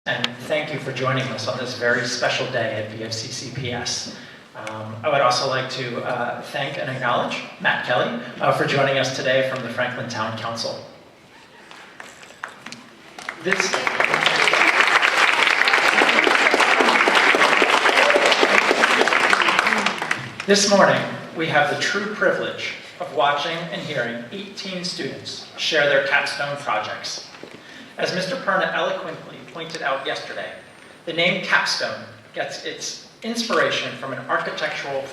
And thank you for joining us on this very special day at VFCCPS. I would also like to thank and acknowledge Matt Kelly for joining us today from the Franklin Town Council. This morning, we have the true privilege of watching and hearing 18 students share their capstone projects. As Mr. Perna eloquently pointed out yesterday, the name capstone gets its inspiration from an architectural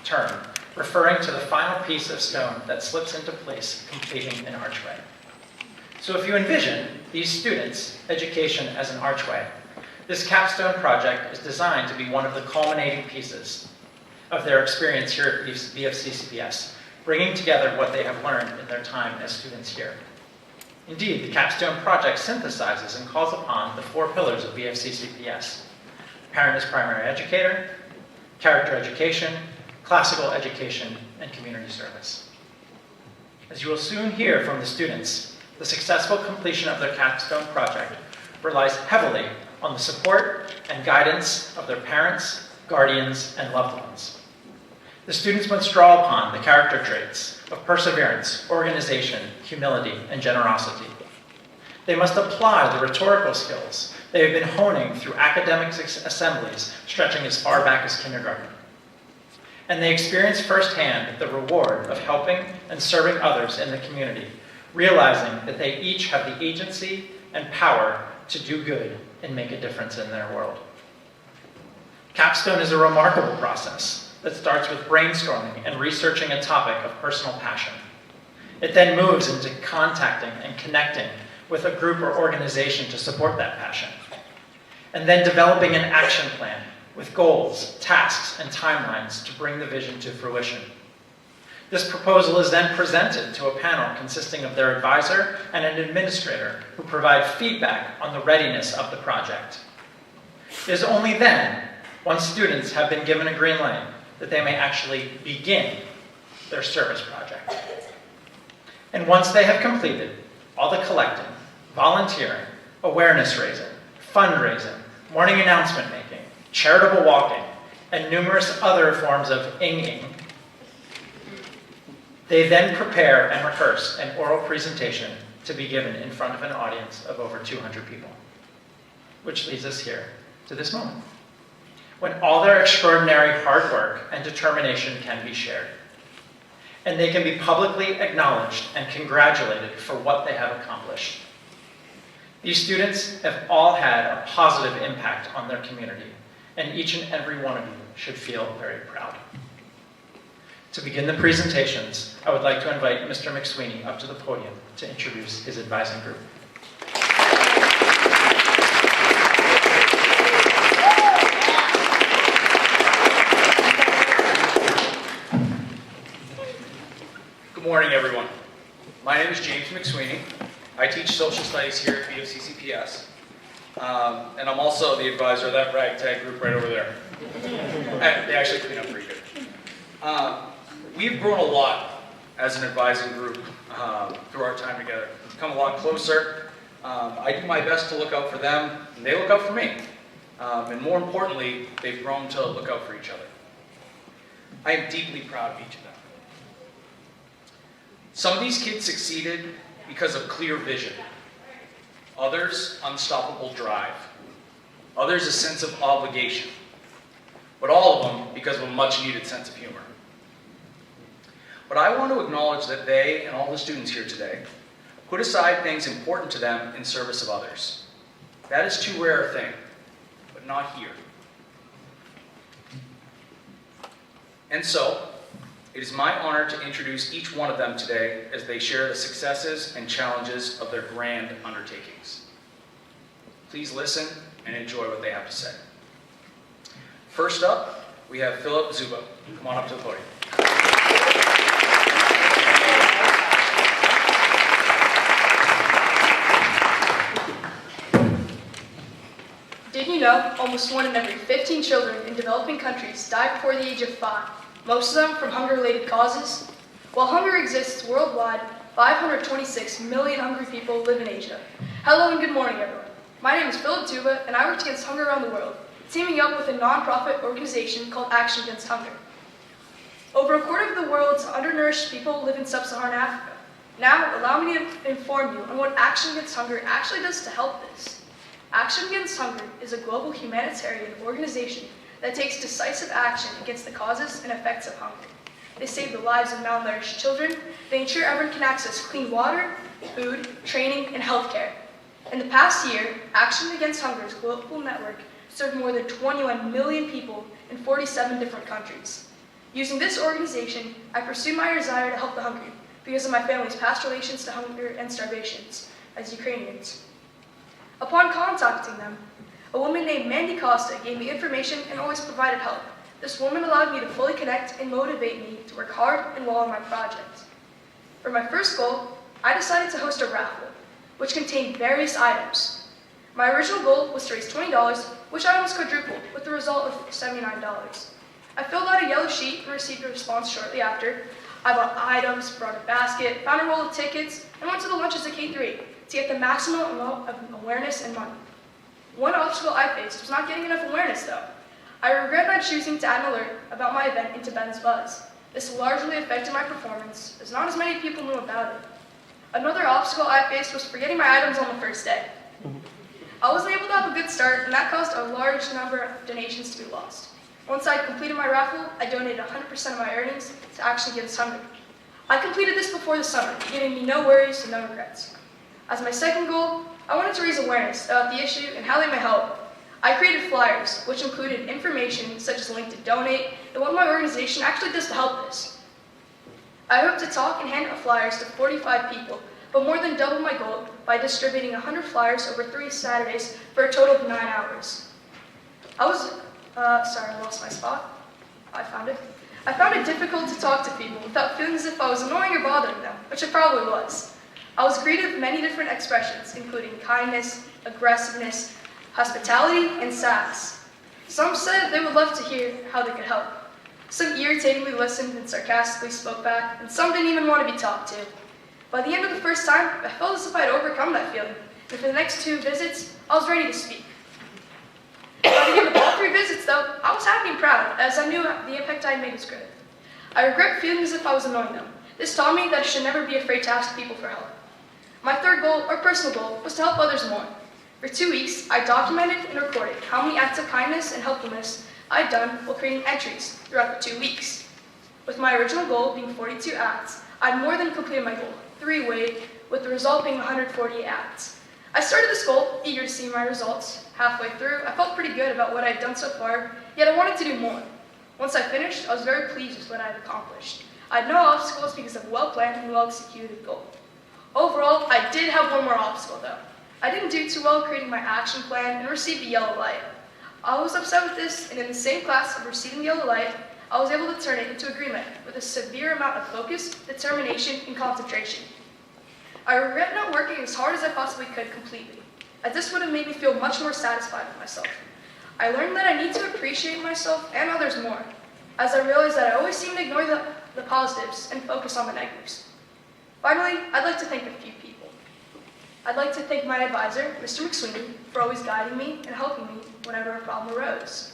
term referring to the final piece of stone that slips into place, completing an archway. So if you envision these students' education as an archway, this capstone project is designed to be one of the culminating pieces of their experience here at VFCCPS, bringing together what they have learned in their time as students here. Indeed, the Capstone Project synthesizes and calls upon the four pillars of VFCCPS: parent as primary educator, character education, classical education, and community service. As you will soon hear from the students, the successful completion of their Capstone Project relies heavily on the support and guidance of their parents, guardians, and loved ones. The students must draw upon the character traits of perseverance, organization, humility, and generosity. They must apply the rhetorical skills they have been honing through academic assemblies stretching as far back as kindergarten. And they experience firsthand the reward of helping and serving others in the community, realizing that they each have the agency and power to do good and make a difference in their world. Capstone is a remarkable process that starts with brainstorming and researching a topic of personal passion. It then moves into contacting and connecting with a group or organization to support that passion, and then developing an action plan with goals, tasks, and timelines to bring the vision to fruition. This proposal is then presented to a panel consisting of their advisor and an administrator who provide feedback on the readiness of the project. It is only then, once students have been given a green light, that they may actually begin their service project. And once they have completed all the collecting, volunteering, awareness raising, fundraising, morning announcement making, charitable walking, and numerous other forms of inging, they then prepare and rehearse an oral presentation to be given in front of an audience of over 200 people. Which leads us here to this moment, when all their extraordinary hard work and determination can be shared, and they can be publicly acknowledged and congratulated for what they have accomplished. These students have all had a positive impact on their community, and each and every one of you should feel very proud. To begin the presentations, I would like to invite Mr. McSweeney up to the podium to introduce his advising group. Good morning, everyone. My name is James McSweeney. I teach social studies here at VFCCPS, and I'm also the advisor of that ragtag group right over there. They actually clean up pretty good. We've grown a lot as an advising group through our time together. We've come a lot closer. I do my best to look out for them, and they look out for me. And more importantly, they've grown to look out for each other. I am deeply proud of each of them. Some of these kids succeeded because of clear vision. Others, unstoppable drive. Others, a sense of obligation. But all of them because of a much needed sense of humor. But I want to acknowledge that they, and all the students here today, put aside things important to them in service of others. That is too rare a thing, but not here. And so, it is my honor to introduce each one of them today as they share the successes and challenges of their grand undertakings. Please listen and enjoy what they have to say. First up, we have Philip Zubo. Come on up to the podium. Did you know almost 1 in every 15 children in developing countries die before the age of 5? Most of them from hunger-related causes. While hunger exists worldwide, 526 million hungry people live in Asia. Hello and good morning, everyone. My name is Philip Tuba, and I worked against hunger around the world, teaming up with a non-profit organization called Action Against Hunger. Over a quarter of the world's undernourished people live in sub-Saharan Africa. Now, allow me to inform you on what Action Against Hunger actually does to help this. Action Against Hunger is a global humanitarian organization that takes decisive action against the causes and effects of hunger. They save the lives of malnourished children. They ensure everyone can access clean water, food, training, and healthcare. In the past year, Action Against Hunger's global network served more than 21 million people in 47 different countries. Using this organization, I pursued my desire to help the hungry because of my family's past relations to hunger and starvations as Ukrainians. Upon contacting them, a woman named Mandy Costa gave me information and always provided help. This woman allowed me to fully connect and motivate me to work hard and well on my project. For my first goal, I decided to host a raffle, which contained various items. My original goal was to raise $20, which I almost quadrupled, with the result of $79. I filled out a yellow sheet and received a response shortly after. I bought items, brought a basket, found a roll of tickets, and went to the lunches at K3 to get the maximum amount of awareness and money. One obstacle I faced was not getting enough awareness, though. I regret not choosing to add an alert about my event into Ben's Buzz. This largely affected my performance, as not as many people knew about it. Another obstacle I faced was forgetting my items on the first day. I wasn't able to have a good start, and that caused a large number of donations to be lost. Once I completed my raffle, I donated 100% of my earnings to Action Against Hunger. I completed this before the summer, giving me no worries and no regrets. As my second goal, I wanted to raise awareness about the issue and how they may help. I created flyers, which included information such as a link to donate and what my organization actually does to help this. I hope to talk and hand out flyers to 45 people, but more than double my goal by distributing 100 flyers over 3 Saturdays for a total of 9 hours. I lost my spot. I found it. I found it difficult to talk to people without feeling as if I was annoying or bothering them, which I probably was. I was greeted with many different expressions, including kindness, aggressiveness, hospitality, and sass. Some said they would love to hear how they could help. Some irritatingly listened and sarcastically spoke back, and some didn't even want to be talked to. By the end of the first time, I felt as if I had overcome that feeling, and for the next 2 visits, I was ready to speak. By the end of all 3 visits, though, I was happy and proud, as I knew the impact I had made was good. I regret feeling as if I was annoying them. This taught me that I should never be afraid to ask people for help. My third goal, or personal goal, was to help others more. For 2 weeks, I documented and recorded how many acts of kindness and helpfulness I had done while creating entries throughout the 2 weeks. With my original goal being 42 acts, I had more than completed my goal, 3 away, with the result being 148 acts. I started this goal, eager to see my results. Halfway through, I felt pretty good about what I had done so far, yet I wanted to do more. Once I finished, I was very pleased with what I had accomplished. I had no obstacles because of a well-planned and well-executed goal. Overall, I did have one more obstacle, though. I didn't do too well creating my action plan and received the yellow light. I was upset with this, and in the same class of receiving the yellow light, I was able to turn it into a green light with a severe amount of focus, determination, and concentration. I regret not working as hard as I possibly could completely, as this would have made me feel much more satisfied with myself. I learned that I need to appreciate myself and others more, as I realized that I always seem to ignore the positives and focus on the negatives. Finally, I'd like to thank a few people. I'd like to thank my advisor, Mr. McSweeney, for always guiding me and helping me whenever a problem arose.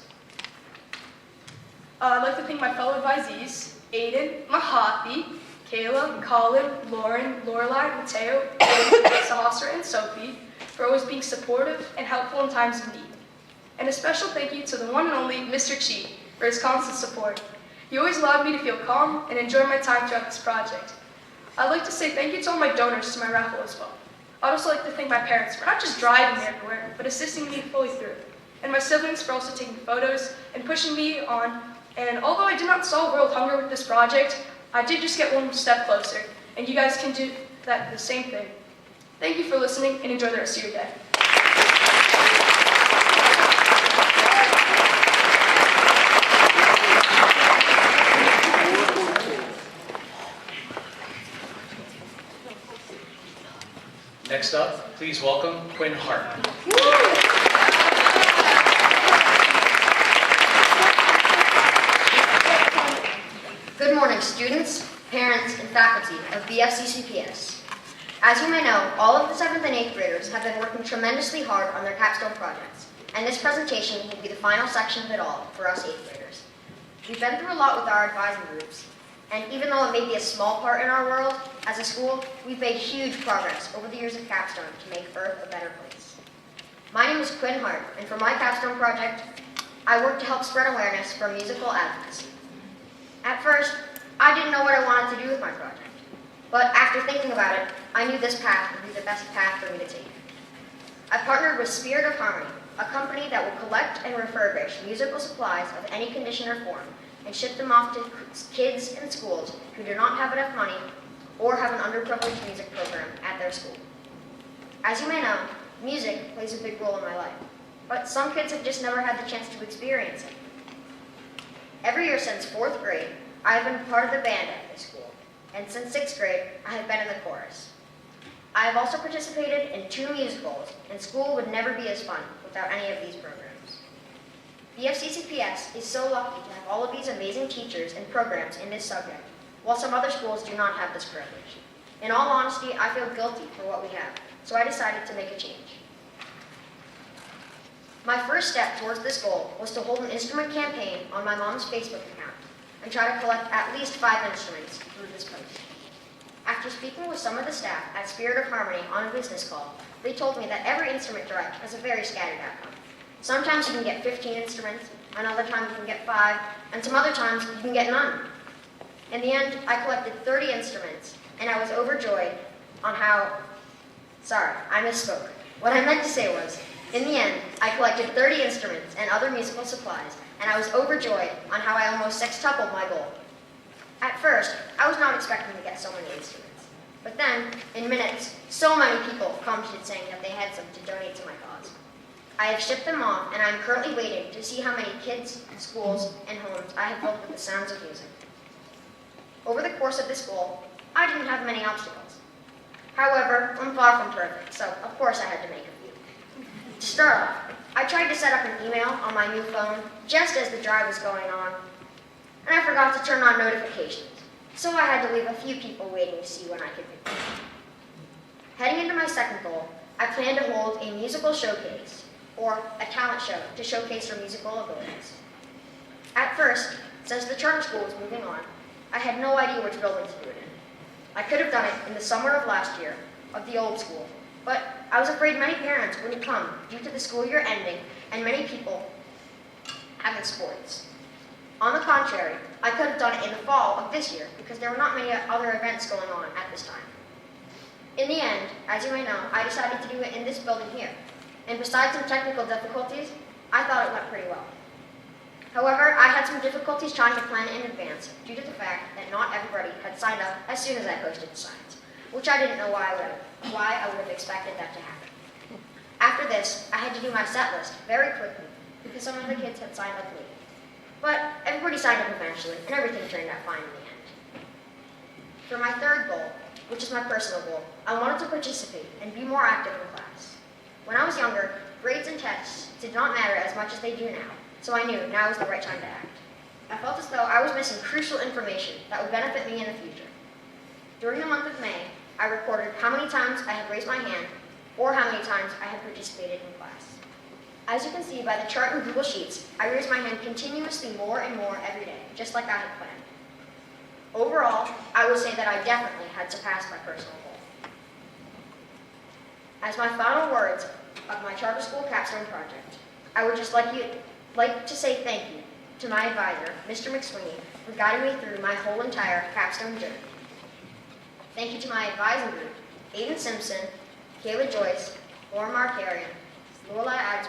I'd like to thank my fellow advisees, Aiden, Mahathi, Kayla, Colin, Lauren, Lorelai, Mateo, Sahasra, and Sophie, for always being supportive and helpful in times of need. And a special thank you to the one and only Mr. Chi for his constant support. He always allowed me to feel calm and enjoy my time throughout this project. I'd like to say thank you to all my donors to my raffle as well. I'd also like to thank my parents for not just driving me everywhere, but assisting me fully through. And my siblings for also taking photos and pushing me on. And although I did not solve world hunger with this project, I did just get one step closer. And you guys can do the same thing. Thank you for listening and enjoy the rest of your day. Next up, please welcome Quinn Martin. Good morning, students, parents, and faculty of BFCCPS. As you may know, all of the 7th and 8th graders have been working tremendously hard on their capstone projects, and this presentation will be the final section of it all for us 8th graders. We've been through a lot with our advising groups, and even though it may be a small part in our world, as a school, we've made huge progress over the years of Capstone to make Earth a better place. My name is Quinn Martin, and for my capstone project, I work to help spread awareness for musical advocacy. At first, I didn't know what I wanted to do with my project. But after thinking about it, I knew this path would be the best path for me to take. I partnered with Spirit of Harmony, a company that will collect and refurbish musical supplies of any condition or form and ship them off to kids in schools who do not have enough money or have an underprivileged music program at their school. As you may know, music plays a big role in my life, but some kids have just never had the chance to experience it. Every year since 4th grade, I have been part of the band at this school. And since 6th grade, I have been in the chorus. I have also participated in 2 musicals, and school would never be as fun without any of these programs. BFCCPS is so lucky to have all of these amazing teachers and programs in this subject, while some other schools do not have this privilege. In all honesty, I feel guilty for what we have, so I decided to make a change. My first step towards this goal was to hold an instrument campaign on my mom's Facebook account and try to collect at least 5 instruments through this post. After speaking with some of the staff at Spirit of Harmony on a business call, they told me that every instrument direct has a very scattered outcome. Sometimes you can get 15 instruments, and other times you can get 5, and some other times you can get none. In the end, I collected 30 instruments, and I was overjoyed on how... Sorry, I misspoke. What I meant to say was, in the end, I collected 30 instruments and other musical supplies, and I was overjoyed on how I almost sextupled my goal. At first, I was not expecting to get so many instruments. But then, in minutes, so many people commented saying that they had some to donate to my cause. I have shipped them off, and I am currently waiting to see how many kids, schools, and homes I have built with the sounds of music. Over the course of this goal, I didn't have many obstacles. However, I'm far from perfect, so of course I had to make a few. To start off, I tried to set up an email on my new phone just as the drive was going on, and I forgot to turn on notifications, so I had to leave a few people waiting to see when I could pick them. Heading into my second goal, I plan to hold a musical showcase, or a talent show to showcase their musical abilities. At first, since the charter school was moving on, I had no idea which building to do it in. I could have done it in the summer of last year, of the old school, but I was afraid many parents wouldn't come due to the school year ending and many people having sports. On the contrary, I could have done it in the fall of this year because there were not many other events going on at this time. In the end, as you may know, I decided to do it in this building here, and besides some technical difficulties, I thought it went pretty well. However, I had some difficulties trying to plan it in advance due to the fact that not everybody had signed up as soon as I posted the signs, which I didn't know why I would have expected that to happen. After this, I had to do my set list very quickly because some of the kids had signed up late. But everybody signed up eventually, and everything turned out fine in the end. For my third goal, which is my personal goal, I wanted to participate and be more active in class. When I was younger, grades and tests did not matter as much as they do now, so I knew now was the right time to act. I felt as though I was missing crucial information that would benefit me in the future. During the month of May, I recorded how many times I had raised my hand or how many times I had participated in class. As you can see by the chart in Google Sheets, I raised my hand continuously more and more every day, just like I had planned. Overall, I would say that I definitely had surpassed my personal goal. As my final words of my charter school capstone project, I would just like to say thank you to my advisor, Mr. McSweeney, for guiding me through my whole entire capstone journey. Thank you to my advising group, Aiden Simpson, Kayla Durst, McCary, Lorelai,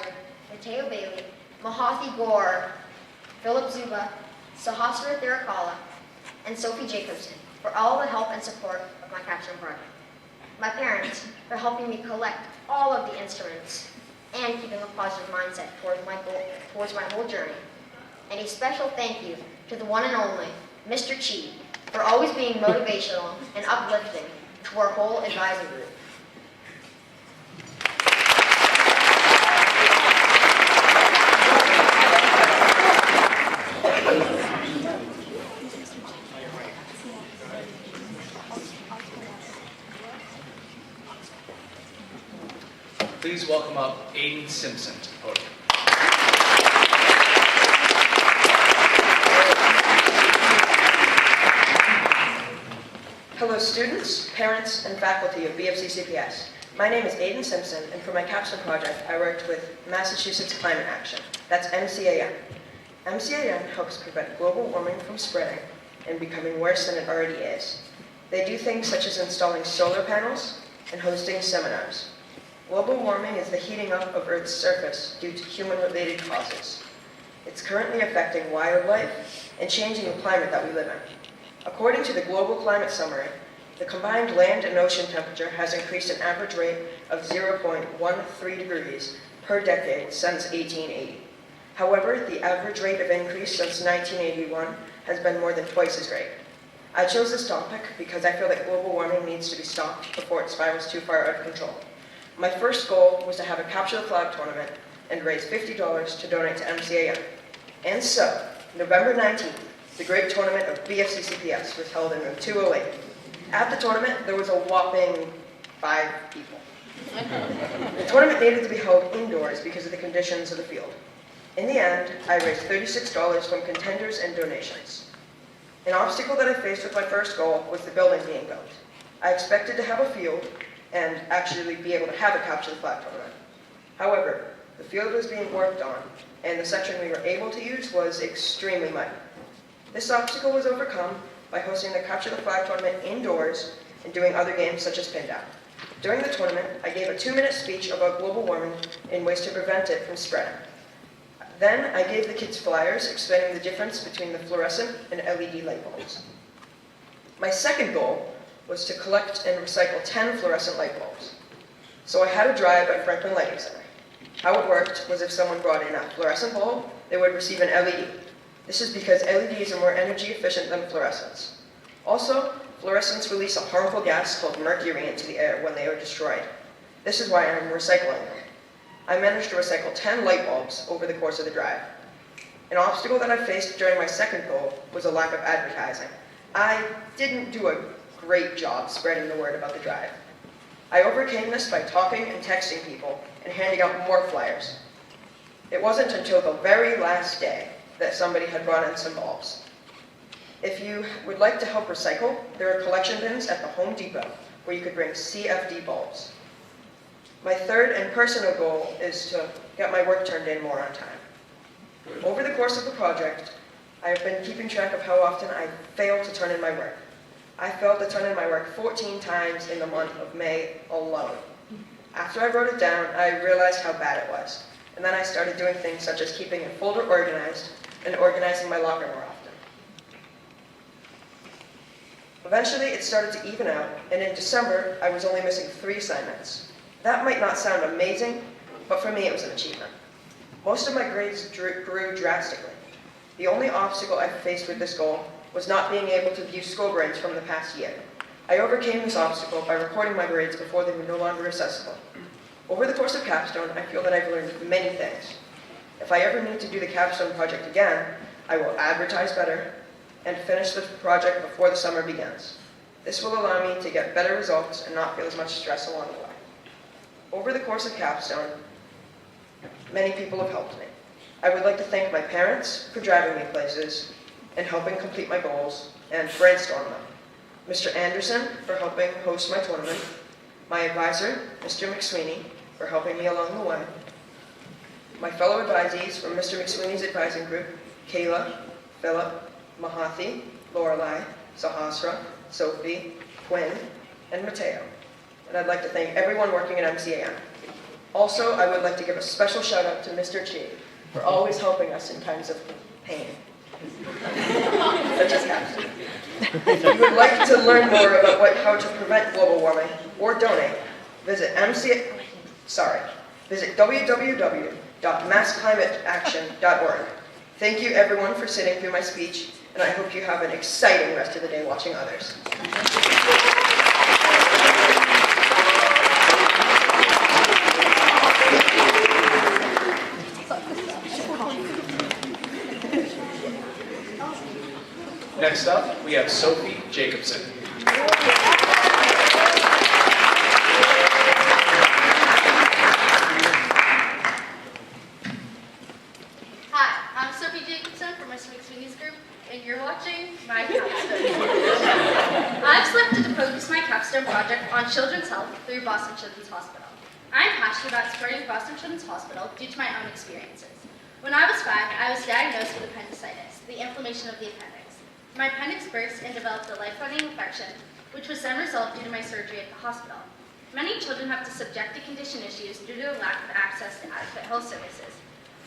Mateo Bailey, Mohammed Ghori, Philip Zuba, Sahasra Thirakala, and Sophie Jacobs for all the help and support of my capstone project. My parents for helping me collect all of the instruments and keeping a positive mindset towards my whole journey. And a special thank you to the one and only Mr. Chi for always being motivational and uplifting to our whole advising group. please welcome up Aiden Simpson to the podium. Hello students, parents, and faculty of BFC CPS. My name is Aiden Simpson, and for my capstone project, I worked with Massachusetts Climate Action. That's MCAM. MCAM helps prevent global warming from spreading and becoming worse than it already is. They do things such as installing solar panels and hosting seminars. Global warming is the heating up of Earth's surface due to human-related causes. It's currently affecting wildlife and changing the climate that we live in. According to the Global Climate Summary, the combined land and ocean temperature has increased an average rate of 0.13 degrees per decade since 1880. However, the average rate of increase since 1981 has been more than twice as great. I chose this topic because I feel that global warming needs to be stopped before it spirals too far out of control. My first goal was to have a Capture the Flag tournament and raise $50 to donate to MCAM. And so, November 19th, the great tournament of BFC CPS was held in room 208. At the tournament, there was a whopping 5 people. The tournament needed to be held indoors because of the conditions of the field. In the end, I raised $36 from contenders and donations. An obstacle that I faced with my first goal was the building being built. I expected to have a field and actually be able to have a Capture the Flag tournament. However, the field was being worked on, and the section we were able to use was extremely muddy. This obstacle was overcome by hosting the Capture the Flag tournament indoors and doing other games such as pin down. During the tournament, I gave a 2-minute speech about global warming and ways to prevent it from spreading. Then I gave the kids flyers explaining the difference between the fluorescent and LED light bulbs. My second goal was to collect and recycle 10 fluorescent light bulbs. So I had a drive at Franklin Lighting Center. How it worked was if someone brought in a fluorescent bulb, they would receive an LED. This is because LEDs are more energy efficient than fluorescents. Also, fluorescents release a harmful gas called mercury into the air when they are destroyed. This is why I'm recycling them. I managed to recycle 10 light bulbs over the course of the drive. An obstacle that I faced during my second goal was a lack of advertising. I didn't do a great job spreading the word about the drive. I overcame this by talking and texting people and handing out more flyers. It wasn't until the very last day that somebody had brought in some bulbs. If you would like to help recycle, there are collection bins at the Home Depot where you could bring CFD bulbs. My third and personal goal is to get my work turned in more on time. Over the course of the project, I have been keeping track of how often I failed to turn in my work. I failed to turn in my work 14 times in the month of May alone. After I wrote it down, I realized how bad it was. And then I started doing things such as keeping a folder organized and organizing my locker more often. Eventually, it started to even out, and in December, I was only missing 3 assignments. That might not sound amazing, but for me, it was an achievement. Most of my grades grew drastically. The only obstacle I faced with this goal was not being able to view school grades from the past year. I overcame this obstacle by recording my grades before they were no longer accessible. Over the course of Capstone, I feel that I've learned many things. If I ever need to do the Capstone project again, I will advertise better and finish the project before the summer begins. This will allow me to get better results and not feel as much stress along the way. Over the course of Capstone, many people have helped me. I would like to thank my parents for driving me places and helping complete my goals and brainstorm them. Mr. Anderson for helping host my tournament, my advisor, Mr. McSweeney, for helping me along the way, my fellow advisees from Mr. McSweeney's advising group, Kayla, Philip, Mahathi, Lorelai, Sahasra, Sophie, Quinn, and Mateo. And I'd like to thank everyone working at MCAM. Also, I would like to give a special shout out to Mr. Chi for always helping us in times of pain, such as Capstone. If you would like to learn more about how to prevent global warming or donate, visit www.massclimateaction.org. Thank you everyone for sitting through my speech, and I hope you have an exciting rest of the day watching others. Next up, we have Sophie Jacobs. Miss McSweeney's group, and you're watching my capstone. I've selected to focus my capstone project on children's health through Boston Children's Hospital. I'm passionate about supporting Boston Children's Hospital due to my own experiences. When I was 5, I was diagnosed with appendicitis, the inflammation of the appendix. My appendix burst and developed a life-threatening infection, which was then resolved due to my surgery at the hospital. Many children have to subject to condition issues due to the lack of access to adequate health services.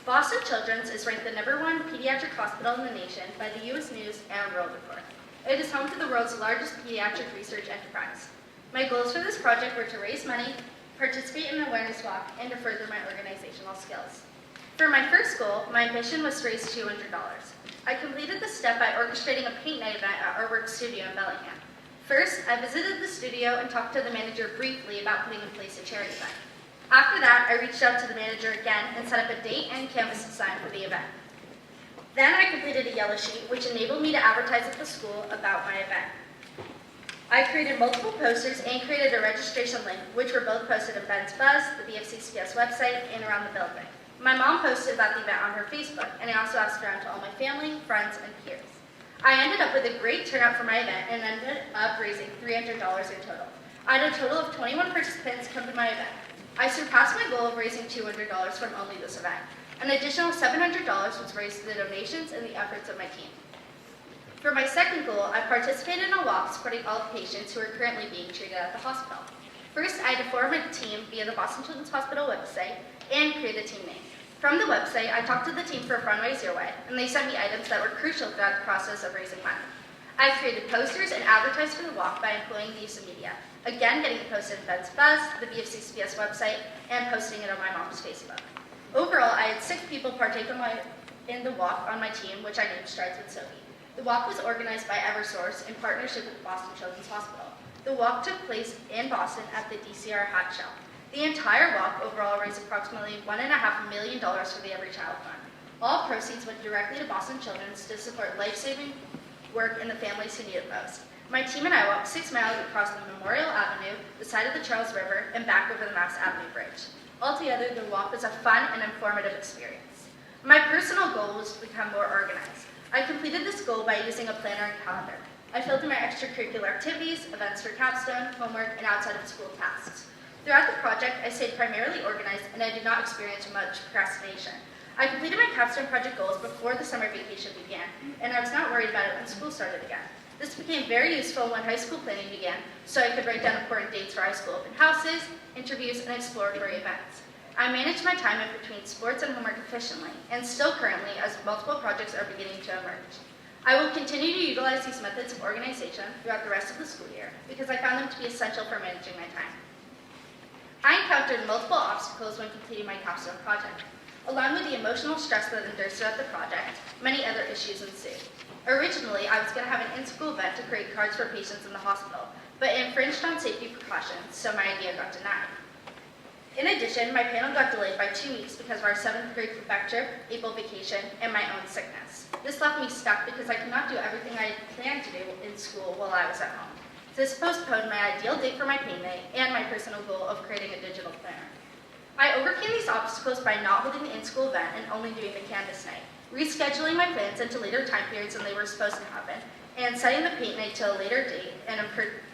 Boston Children's is ranked the #1 pediatric hospital in the nation by the U.S. News and World Report. It is home to the world's largest pediatric research enterprise. My goals for this project were to raise money, participate in an awareness walk, and to further my organizational skills. For my first goal, my ambition was to raise $200. I completed this step by orchestrating a paint night event at our work studio in Bellingham. First, I visited the studio and talked to the manager briefly about putting in place a charity event. After that, I reached out to the manager again and set up a date and canvas design for the event. Then I completed a yellow sheet, which enabled me to advertise at the school about my event. I created multiple posters and created a registration link, which were both posted in Ben's Buzz, the BFCCPS website, and around the building. My mom posted about the event on her Facebook, and I also asked around to all my family, friends, and peers. I ended up with a great turnout for my event and ended up raising $300 in total. I had a total of 21 participants come to my event. I surpassed my goal of raising $200 from only this event. An additional $700 was raised through the donations and the efforts of my team. For my second goal, I participated in a walk supporting all the patients who are currently being treated at the hospital. First, I had to form a team via the Boston Children's Hospital website and create a team name. From the website, I talked to the team for a fundraise your way, and they sent me items that were crucial throughout the process of raising money. I created posters and advertised for the walk by employing the use of media. Again, getting it posted in Ben's Buzz, the BFCCPS website, and posting it on my mom's Facebook. Overall, I had 6 people partake in the walk on my team, which I named Strides with Sophie. The walk was organized by Eversource in partnership with Boston Children's Hospital. The walk took place in Boston at the DCR Hat Shell. The entire walk overall raised approximately $1.5 million for the Every Child Fund. All proceeds went directly to Boston Children's to support life-saving work in the families who need it most. My team and I walked 6 miles across the Memorial Avenue, the side of the Charles River, and back over the Mass Avenue Bridge. Altogether, the walk was a fun and informative experience. My personal goal was to become more organized. I completed this goal by using a planner and calendar. I filled in my extracurricular activities, events for capstone, homework, and outside of school tasks. Throughout the project, I stayed primarily organized and I did not experience much procrastination. I completed my capstone project goals before the summer vacation began, and I was not worried about it when school started again. This became very useful when high school planning began, so I could write down important dates for high school open houses, interviews, and exploratory events. I managed my time in between sports and homework efficiently, and still currently, as multiple projects are beginning to emerge. I will continue to utilize these methods of organization throughout the rest of the school year, because I found them to be essential for managing my time. I encountered multiple obstacles when completing my capstone project. Along with the emotional stress that endured throughout the project, many other issues ensued. Originally, I was going to have an in-school event to create cards for patients in the hospital, but it infringed on safety precautions, so my idea got denied. In addition, my panel got delayed by 2 weeks because of our 7th grade Quebec trip, April vacation, and my own sickness. This left me stuck because I could not do everything I had planned to do in school while I was at home. This postponed my ideal date for my paint night and my personal goal of creating a digital planner. I overcame these obstacles by not holding the in-school event and only doing the canvas night, rescheduling my plans into later time periods than they were supposed to happen, and setting the paint night to a later date and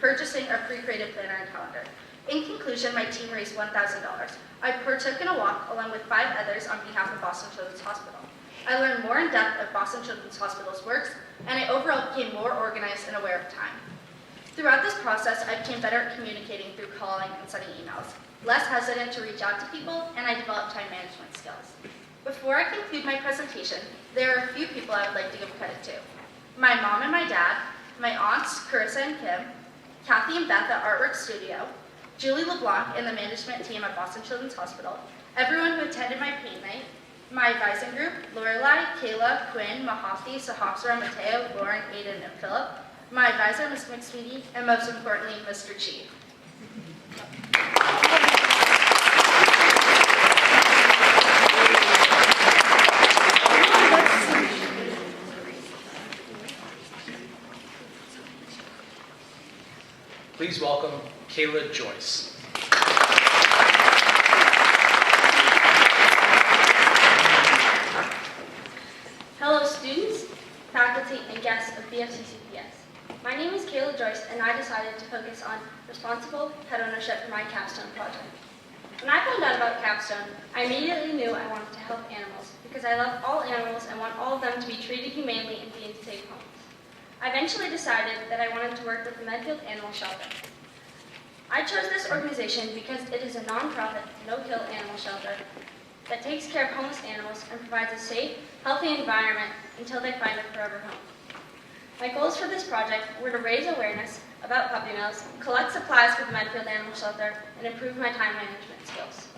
purchasing a pre-created planner and calendar. In conclusion, my team raised $1,000. I partook in a walk along with 5 others on behalf of Boston Children's Hospital. I learned more in depth of Boston Children's Hospital's works, and I overall became more organized and aware of time. Throughout this process, I became better at communicating through calling and sending emails, less hesitant to reach out to people, and I developed time management skills. Before I conclude my presentation, there are a few people I would like to give credit to. My mom and my dad, my aunts, Carissa and Kim, Kathy and Beth at Artwork Studio, Julie LeBlanc and the management team at Boston Children's Hospital, everyone who attended my paint night, my advising group, Lorelai, Kayla, Quinn, Mahathi, Sahasra, Mateo, Lauren, Aiden, and Philip, my advisor, Ms. McSweeney, and most importantly, Mr. Chief. Please welcome Kayla Joyce. Hello students, faculty, and guests of BFCCPS. My name is Kayla Durst, and I decided to focus on responsible pet ownership for my Capstone project. When I found out about Capstone, I immediately knew I wanted to help animals because I love all animals and want all of them to be treated humanely and be in safe homes. I eventually decided that I wanted to work with the Medfield Animal Shelter. I chose this organization because it is a nonprofit, no-kill animal shelter that takes care of homeless animals and provides a safe, healthy environment until they find a forever home. My goals for this project were to raise awareness about puppy mills, collect supplies for the Medfield Animal Shelter, and improve my time management skills.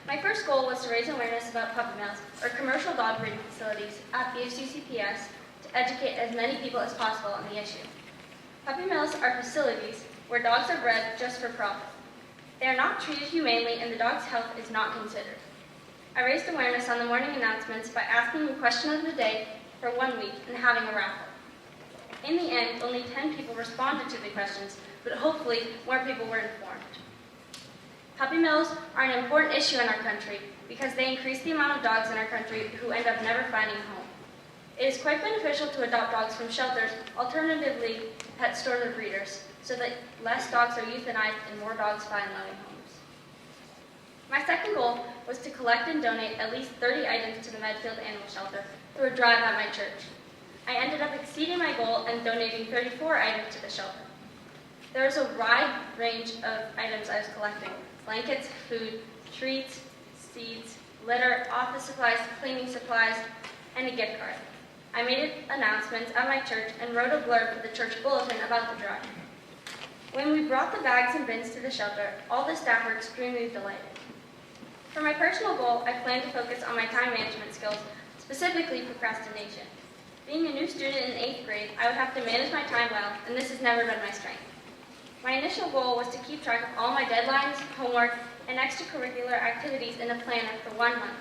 My first goal was to raise awareness about puppy mills, or commercial dog breeding facilities, at BFCCPS to educate as many people as possible on the issue. Puppy mills are facilities where dogs are bred just for profit. They are not treated humanely and the dog's health is not considered. I raised awareness on the morning announcements by asking the question of the day for 1 week and having a raffle. In the end, only 10 people responded to the questions, but hopefully more people were informed. Puppy mills are an important issue in our country because they increase the amount of dogs in our country who end up never finding a home. It is quite beneficial to adopt dogs from shelters, alternatively pet stores or breeders, so that less dogs are euthanized and more dogs find loving homes. My second goal was to collect and donate at least 30 items to the Medfield Animal Shelter through a drive at my church. I ended up exceeding my goal and donating 34 items to the shelter. There was a wide range of items I was collecting: blankets, food, treats, seeds, litter, office supplies, cleaning supplies, and a gift card. I made announcements at my church and wrote a blurb for the church bulletin about the drive. When we brought the bags and bins to the shelter, all the staff were extremely delighted. For my personal goal, I plan to focus on my time management skills, specifically procrastination. Being a new student in 8th grade, I would have to manage my time well, and this has never been my strength. My initial goal was to keep track of all my deadlines, homework, and extracurricular activities in a planner for 1 month.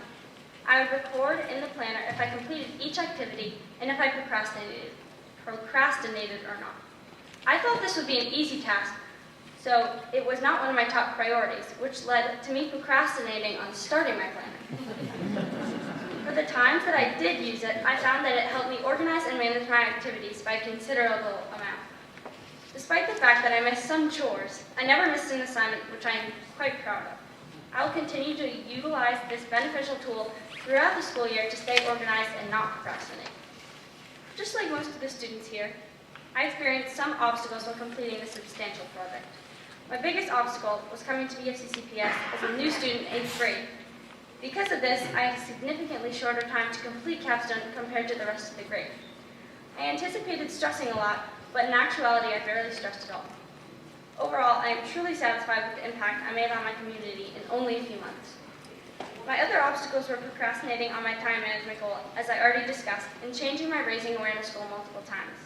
I would record in the planner if I completed each activity and if I procrastinated or not. I thought this would be an easy task, so it was not one of my top priorities, which led to me procrastinating on starting my planner. For the times that I did use it, I found that it helped me organize and manage my activities by a considerable amount. Despite the fact that I missed some chores, I never missed an assignment, which I am quite proud of. I will continue to utilize this beneficial tool throughout the school year to stay organized and not procrastinate. Just like most of the students here, I experienced some obstacles while completing this substantial project. My biggest obstacle was coming to BFCCPS as a new student in 8th grade. Because of this, I had a significantly shorter time to complete Capstone compared to the rest of the grade. I anticipated stressing a lot, but in actuality, I barely stressed at all. Overall, I am truly satisfied with the impact I made on my community in only a few months. My other obstacles were procrastinating on my time management goal, as I already discussed, and changing my raising awareness goal multiple times.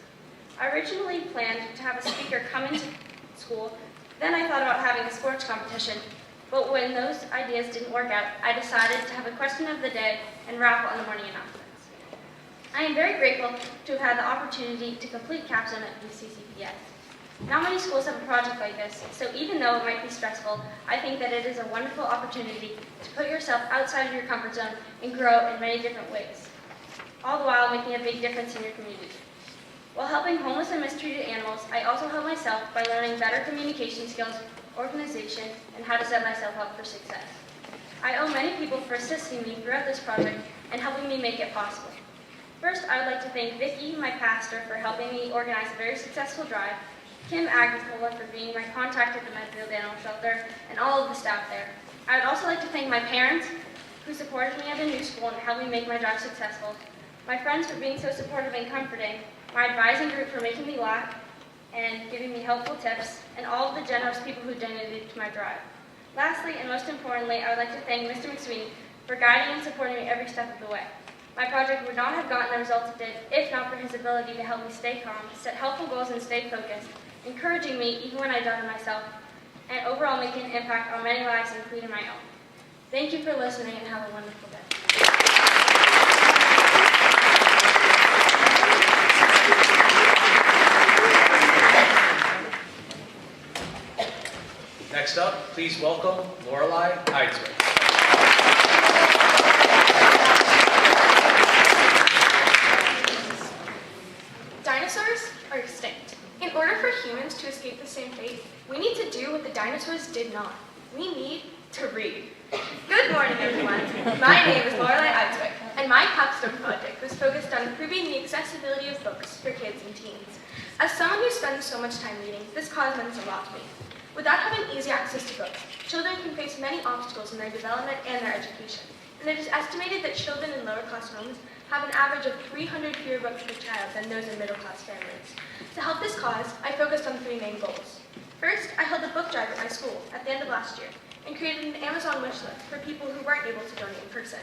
I originally planned to have a speaker come into school, then I thought about having a sports competition, but when those ideas didn't work out, I decided to have a question of the day and raffle on the morning announcements. I am very grateful to have had the opportunity to complete Capstone at BCCPS. Not many schools have a project like this, so even though it might be stressful, I think that it is a wonderful opportunity to put yourself outside of your comfort zone and grow in many different ways, all the while making a big difference in your community. While helping homeless and mistreated animals, I also help myself by learning better communication skills, organization, and how to set myself up for success. I owe many people for assisting me throughout this project and helping me make it possible. First, I would like to thank Vicki, my pastor, for helping me organize a very successful drive, Kim Agricola for being my contact at the Medfield Animal Shelter, and all of the staff there. I would also like to thank my parents, who supported me at the new school and helped me make my drive successful, my friends for being so supportive and comforting, my advising group for making me laugh and giving me helpful tips, and all of the generous people who donated to my drive. Lastly, and most importantly, I would like to thank Mr. McSweeney for guiding and supporting me every step of the way. My project would not have gotten the results it did if not for his ability to help me stay calm, set helpful goals, and stay focused, encouraging me even when I doubted myself, and overall making an impact on many lives, including my own. Thank you for listening and have a wonderful day. Next up, please welcome Lorelai Heidsworth. what the dinosaurs did not. We need to read. Good morning, everyone. My name is Lorelai, and my capstone project was focused on improving the accessibility of books for kids and teens. As someone who spends so much time reading, this cause means a lot to me. Without having easy access to books, children can face many obstacles in their development and their education. And it is estimated that children in lower-class homes have an average of 300 fewer books per child than those in middle-class families. To help this cause, I focused on 3 main goals. First, I held a book drive at my school at the end of last year and created an Amazon wish list for people who weren't able to donate in person.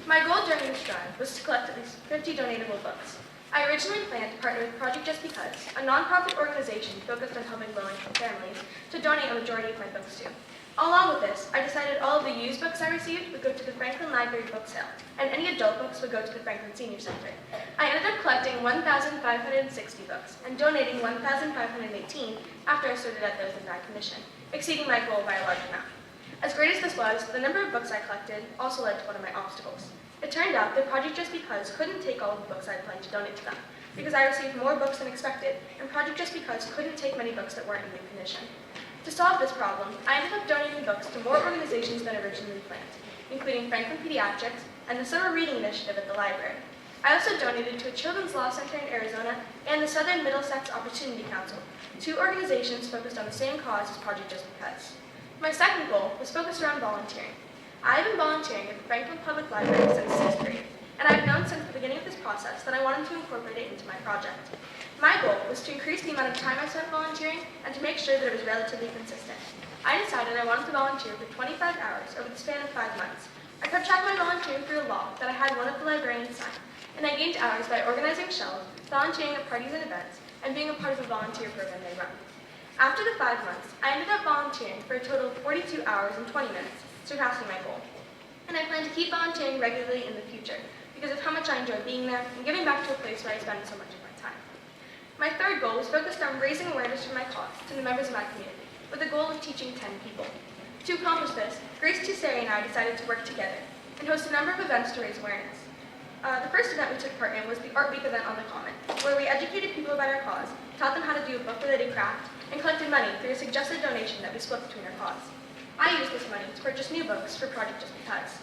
My goal during this drive was to collect at least 50 donatable books. I originally planned to partner with Project Just Because, a nonprofit organization focused on helping low-income families, to donate a majority of my books to. Along with this, I decided all of the used books I received would go to the Franklin Library book sale, and any adult books would go to the Franklin Senior Center. I ended up collecting 1,560 books and donating 1,518 after I sorted out those in bad condition, exceeding my goal by a large amount. As great as this was, the number of books I collected also led to one of my obstacles. It turned out that Project Just Because couldn't take all of the books I had planned to donate to them, because I received more books than expected, and Project Just Because couldn't take many books that weren't in good condition. To solve this problem, I ended up donating books to more organizations than originally planned, including Franklin Pediatrics and the Summer Reading Initiative at the library. I also donated to a Children's Law Center in Arizona and the Southern Middlesex Opportunity Council, 2 organizations focused on the same cause as Project Just Because. My second goal was focused around volunteering. I have been volunteering at the Franklin Public Library since 6th grade, and I have known since the beginning of this process that I wanted to incorporate it into my project. My goal was to increase the amount of time I spent volunteering and to make sure that it was relatively consistent. I decided I wanted to volunteer for 25 hours over the span of 5 months. I kept track of my volunteering through a log that I had one of the librarians sign, and I gained hours by organizing shelves, volunteering at parties and events, and being a part of a volunteer program they run. After the 5 months, I ended up volunteering for a total of 42 hours and 20 minutes, surpassing my goal. And I plan to keep volunteering regularly in the future because of how much I enjoy being there and giving back to a place where I spend so much of my time. My third goal was focused on raising awareness for my cause to the members of my community, with the goal of teaching 10 people. To accomplish this, Grace Tusseri and I decided to work together and host a number of events to raise awareness. The first event we took part in was the Art Week event on the Common, where we educated people about our cause, taught them how to do a book-related craft, and collected money through a suggested donation that we split between our cause. I used this money to purchase new books for Project Just Because.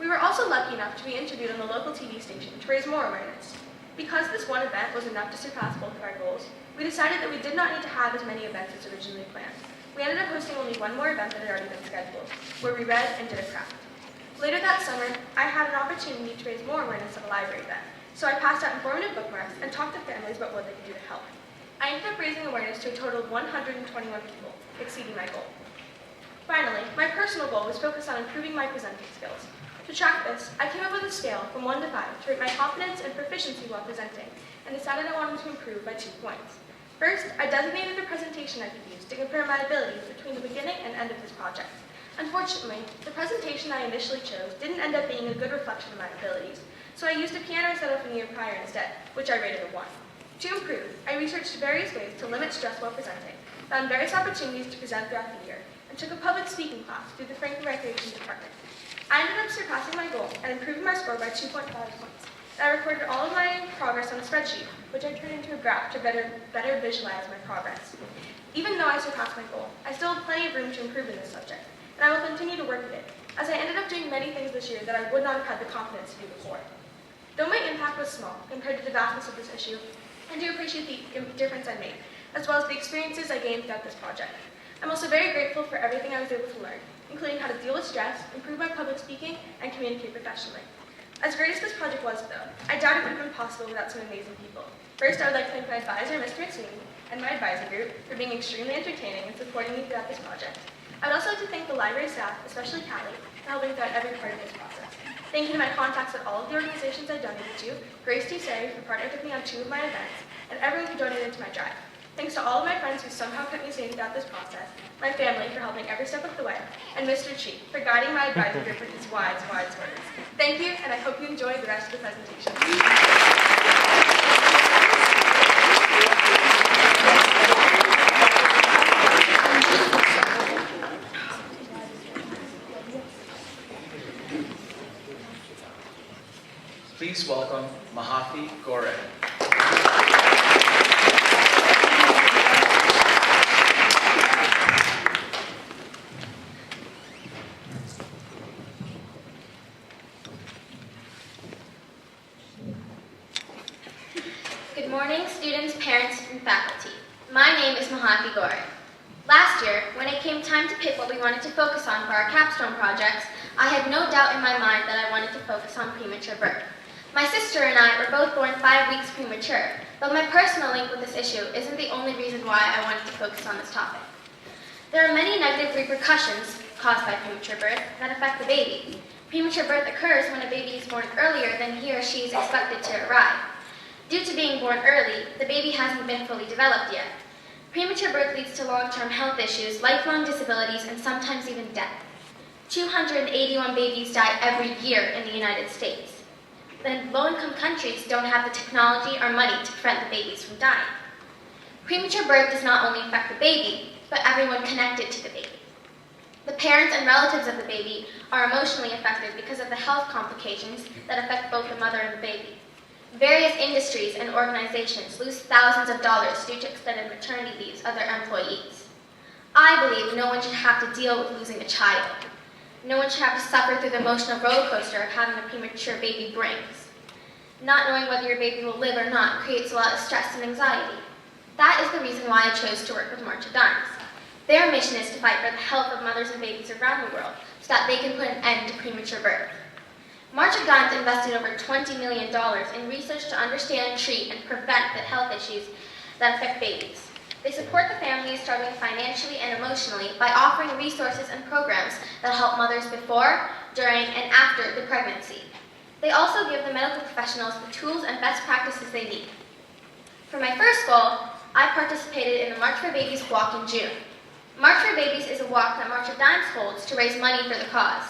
We were also lucky enough to be interviewed on the local TV station to raise more awareness. Because this one event was enough to surpass both of our goals, we decided that we did not need to have as many events as originally planned. We ended up hosting only one more event that had already been scheduled, where we read and did a craft. Later that summer, I had an opportunity to raise more awareness at a library event, so I passed out informative bookmarks and talked to families about what they could do to help. I ended up raising awareness to a total of 121 people, exceeding my goal. Finally, my personal goal was focused on improving my presenting skills. To track this, I came up with a scale from 1 to 5 to rate my confidence and proficiency while presenting, and decided I wanted to improve by 2 points. First, I designated a presentation I could use to compare my abilities between the beginning and end of this project. Unfortunately, the presentation I initially chose didn't end up being a good reflection of my abilities, so I used a piano I set up in the year prior instead, which I rated a 1. To improve, I researched various ways to limit stress while presenting, found various opportunities to present throughout the year, and took a public speaking class through the Franklin Recreation Department. I ended up surpassing my goal and improving my score by 2.5 points. I recorded all of my progress on a spreadsheet, which I turned into a graph to better visualize my progress. Even though I surpassed my goal, I still have plenty of room to improve in this subject, and I will continue to work at it, as I ended up doing many things this year that I would not have had the confidence to do before. Though my impact was small compared to the vastness of this issue, I do appreciate the difference I made, as well as the experiences I gained throughout this project. I'm also very grateful for everything I was able to learn, including how to deal with stress, improve my public speaking, and communicate professionally. As great as this project was, though, I doubt it would have been possible without some amazing people. First, I would like to thank my advisor, Mr. McSweeney, and my advisor group for being extremely entertaining and supporting me throughout this project. I would also like to thank the library staff, especially Callie, for helping throughout every part of this process. Thank you to my contacts at all of the organizations I donated to, Grace Tusseri, who partnered with me on 2 of my events, and everyone who donated to my drive. Thanks to all of my friends who somehow kept me sane throughout this process, my family for helping every step of the way, and Mr. Chi for guiding my advisor group with his wise words. Thank you, and I hope you enjoyed the rest of the presentation. Please welcome Mohammed Ghori. Good morning, students, parents, and faculty. My name is Mohammed Ghori. Last year, when it came time to pick what we wanted to focus on for our capstone projects, I had no doubt in my mind that I wanted to focus on premature birth. My sister and I were both born 5 weeks premature, but my personal link with this issue isn't the only reason why I wanted to focus on this topic. There are many negative repercussions caused by premature birth that affect the baby. Premature birth occurs when a baby is born earlier than he or she is expected to arrive. Due to being born early, the baby hasn't been fully developed yet. Premature birth leads to long-term health issues, lifelong disabilities, and sometimes even death. 281 babies die every year in the United States. Then low-income countries don't have the technology or money to prevent the babies from dying. Premature birth does not only affect the baby, but everyone connected to the baby. The parents and relatives of the baby are emotionally affected because of the health complications that affect both the mother and the baby. Various industries and organizations lose thousands of dollars due to extended maternity leaves of their employees. I believe no one should have to deal with losing a child. No one should have to suffer through the emotional roller coaster of having a premature baby brings. Not knowing whether your baby will live or not creates a lot of stress and anxiety. That is the reason why I chose to work with March of Dimes. Their mission is to fight for the health of mothers and babies around the world so that they can put an end to premature birth. March of Dimes invested over $20 million in research to understand, treat, and prevent the health issues that affect babies. They support the families struggling financially and emotionally by offering resources and programs that help mothers before, during, and after the pregnancy. They also give the medical professionals the tools and best practices they need. For my first goal, I participated in the March for Babies walk in June. March for Babies is a walk that March of Dimes holds to raise money for the cause.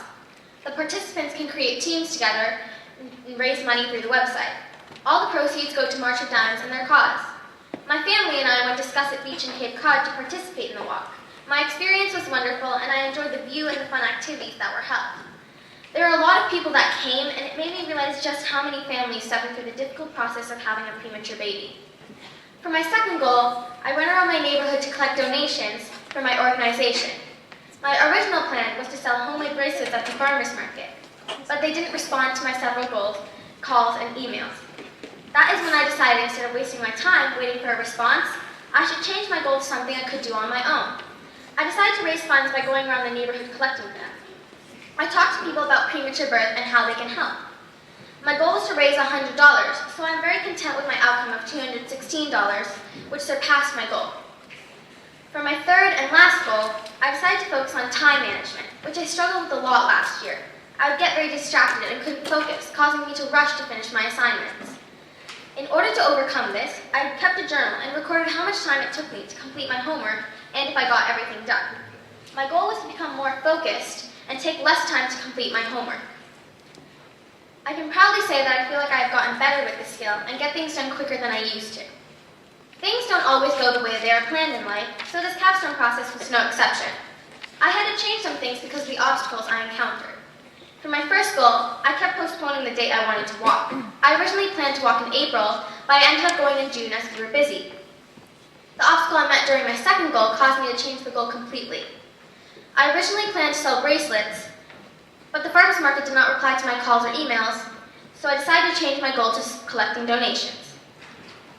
The participants can create teams together and raise money through the website. All the proceeds go to March of Dimes and their cause. My family and I went to Scusset Beach in Cape Cod to participate in the walk. My experience was wonderful, and I enjoyed the view and the fun activities that were held. There were a lot of people that came, and it made me realize just how many families suffer through the difficult process of having a premature baby. For my second goal, I went around my neighborhood to collect donations for my organization. My original plan was to sell homemade bracelets at the farmer's market, but they didn't respond to my several calls and emails. That is when I decided, instead of wasting my time waiting for a response, I should change my goal to something I could do on my own. I decided to raise funds by going around the neighborhood collecting them. I talked to people about premature birth and how they can help. My goal was to raise $100, so I'm very content with my outcome of $216, which surpassed my goal. For my third and last goal, I decided to focus on time management, which I struggled with a lot last year. I would get very distracted and couldn't focus, causing me to rush to finish my assignments. In order to overcome this, I kept a journal and recorded how much time it took me to complete my homework and if I got everything done. My goal was to become more focused and take less time to complete my homework. I can proudly say that I feel like I have gotten better with this skill and get things done quicker than I used to. Things don't always go the way they are planned in life, so this capstone process was no exception. I had to change some things because of the obstacles I encountered. For my first goal, I kept postponing the date I wanted to walk. I originally planned to walk in April, but I ended up going in June as we were busy. The obstacle I met during my second goal caused me to change the goal completely. I originally planned to sell bracelets, but the farmers market did not reply to my calls or emails, so I decided to change my goal to collecting donations.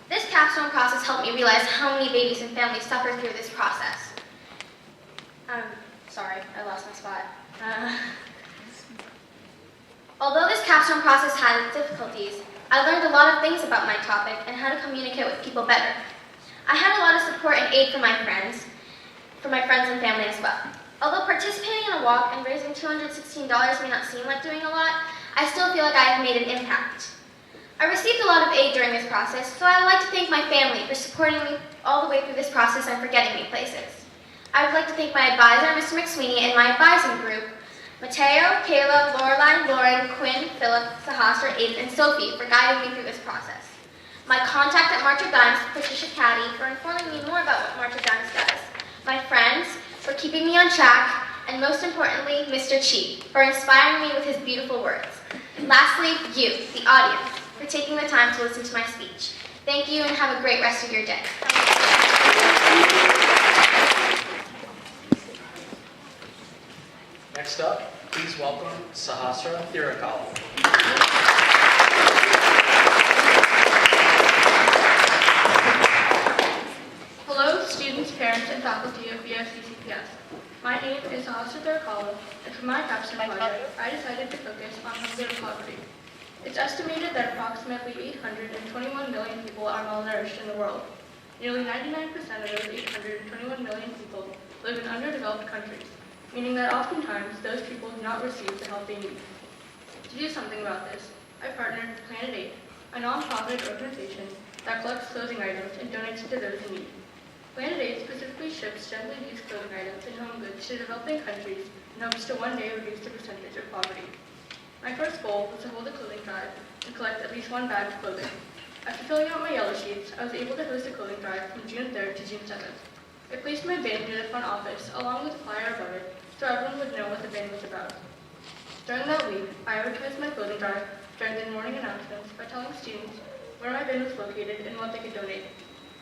This capstone process helped me realize how many babies and families suffer through this process. Sorry, I lost my spot. Although this capstone process had its difficulties, I learned a lot of things about my topic and how to communicate with people better. I had a lot of support and aid from my friends and family as well. Although participating in a walk and raising $216 may not seem like doing a lot, I still feel like I have made an impact. I received a lot of aid during this process, so I would like to thank my family for supporting me all the way through this process and for getting me places. I would like to thank my advisor, Mr. McSweeney, and my advising group, Mateo, Kayla, Lorelai, Lauren, Quinn, Philip, Sahasra, Aiden, and Sophie for guiding me through this process. My contact at March of Dimes, Patricia Caddy, for informing me more about what March of Dimes does. My friends, for keeping me on track, and most importantly, Mr. Chi, for inspiring me with his beautiful words. And lastly, you, the audience, for taking the time to listen to my speech. Thank you and have a great rest of your day. Next up, please welcome Sahasra Thirukal. For my capstone project, I decided to focus on hunger and poverty. It's estimated that approximately 821 million people are malnourished in the world. Nearly 99% of those 821 million people live in underdeveloped countries, meaning that oftentimes those people do not receive the help they need. To do something about this, I partnered with Planet 8, a non-profit organization that collects clothing items and donates to those in need. Planet 8 specifically ships gently used clothing items and home goods to developing countries and hopes to one day reduce the percentage of poverty. My first goal was to hold a clothing drive and collect at least one bag of clothing. After filling out my yellow sheets, I was able to host a clothing drive from June 3rd to June 7th. I placed my bin near the front office along with a flyer above it so everyone would know what the bin was about. During that week, I advertised my clothing drive during the morning announcements by telling students where my bin was located and what they could donate.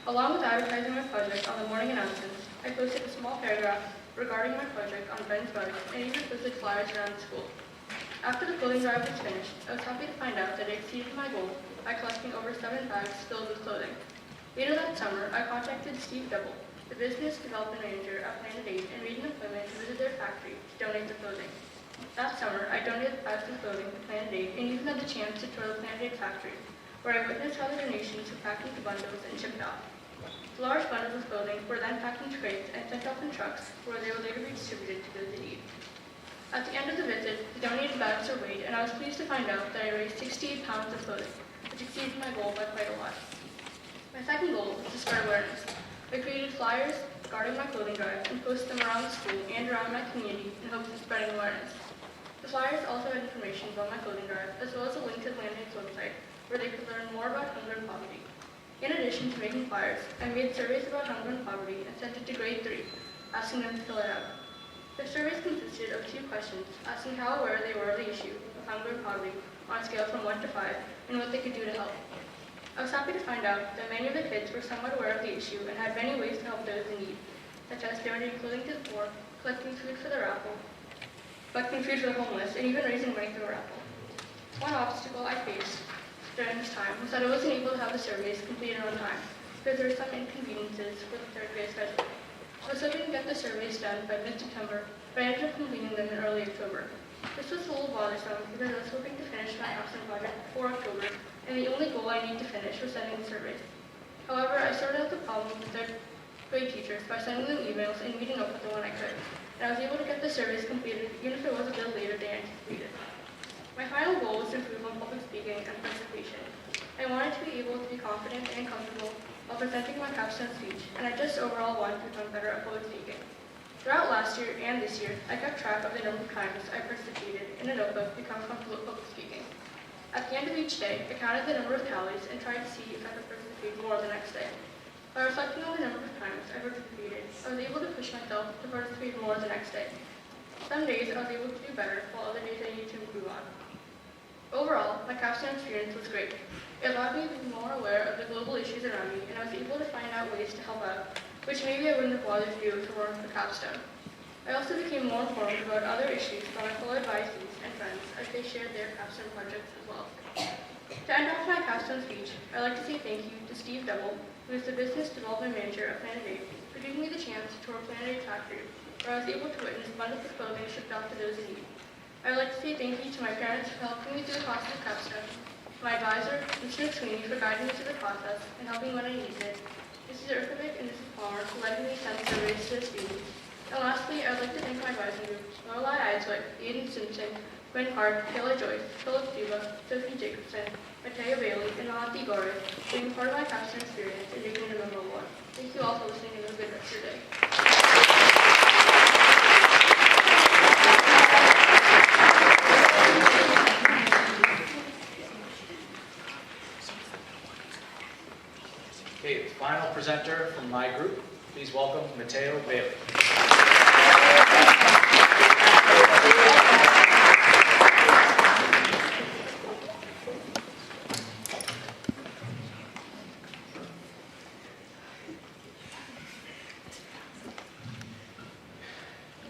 Along with advertising my project on the morning announcements, I posted a small paragraph regarding my project on Ben's Bug and even posted flyers around the school. After the clothing drive was finished, I was happy to find out that I exceeded my goal by collecting over 7 bags filled with clothing. Later that summer, I contacted Steve Double, the business development manager at Planet 8, and made an appointment to visit their factory to donate the clothing. That summer, I donated bags of clothing to Planet 8 and even had the chance to tour the Planet 8 factory, where I witnessed how the donations were packed into bundles and shipped off. The large bundles of clothing were then packed into crates and sent off in trucks, where they would later be distributed to those in need. At the end of the visit, the donated bags were weighed, and I was pleased to find out that I raised 68 pounds of clothing, which exceeded my goal by quite a lot. My second goal was to spread awareness. I created flyers regarding my clothing drive and posted them around the school and around my community in hopes of spreading awareness. The flyers also had information about my clothing drive, as well as a link to the Planet 8's website, where they could learn more about hunger and poverty. In addition to making flyers, I made surveys about hunger and poverty and sent it to grade 3, asking them to fill it out. The surveys consisted of 2 questions, asking how aware they were of the issue of hunger and poverty on a scale from 1 to 5, and what they could do to help. I was happy to find out that many of the kids were somewhat aware of the issue and had many ways to help those in need, such as donating clothing to the poor, collecting food for the raffle, collecting food for the homeless, and even raising money for the raffle. One obstacle I faced during this time was that I wasn't able to have the surveys completed on time, because there were some inconveniences with the 3rd grade schedule. I was hoping to get the surveys done by mid-September, but I ended up completing them in early October. This was a little bothersome because I was hoping to finish my capstone project before October, and the only goal I need to finish was sending the surveys. However, I sorted out the problem with the 3rd grade teachers by sending them emails and meeting up with them when I could, and I was able to get the surveys completed even if it was a bit later than anticipated. My final goal was to improve on public speaking and presentation. I wanted to be able to be confident and comfortable while presenting my capstone speech, and I just overall wanted to become better at public speaking. Throughout last year and this year, I kept track of the number of times I participated in a notebook to become comfortable with public speaking. At the end of each day, I counted the number of tallies and tried to see if I could participate more the next day. By reflecting on the number of times I participated, I was able to push myself to participate more the next day. Some days I was able to do better, while other days I needed to improve on. Overall, my capstone experience was great. It allowed me to be more aware of the global issues around me, and I was able to find out ways to help out, which maybe I wouldn't have bothered to do if it weren't for capstone. I also became more informed about other issues from my fellow advisees and friends as they shared their capstone projects as well. To end off my capstone speech, I'd like to say thank you to Steve Double, who is the business development manager at Planet 8, for giving me the chance to tour Planet 8 factory, where I was able to witness bundles of clothing shipped off to those in need. I would like to say thank you to my parents for helping me through the process of capstone, to my advisor, Mr. McSweeney, for guiding me through the process and helping when I needed it, Mrs. Erkovic and Mrs. Palmer for letting me send surveys to the students. And lastly, I would like to thank my advising group, Lorelai, Aiden Simpson, Quinn Martin, Kayla Durst, Philip Duba, Sophie Jacobs, Mateo Bailey, and Mohammed Ghori for being part of my capstone experience and making it a memorable one. Thank you all for listening, and have a good rest of your day. Okay, the final presenter from my group, please welcome Mateo Bailey.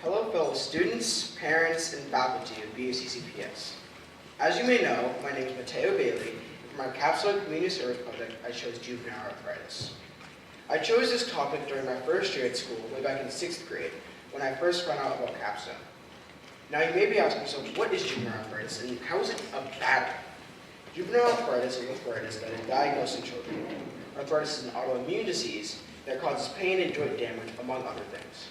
Hello fellow students, parents, and faculty of BUCCPS. As you may know, my name is Mateo Bailey. For my capstone community service project, I chose juvenile arthritis. I chose this topic during my first year at school, way back in 6th grade, when I first found out about capstone. Now you may be asking yourself, what is juvenile arthritis and how is it a battle? Juvenile arthritis is arthritis that is diagnosed in children. Arthritis is an autoimmune disease that causes pain and joint damage, among other things.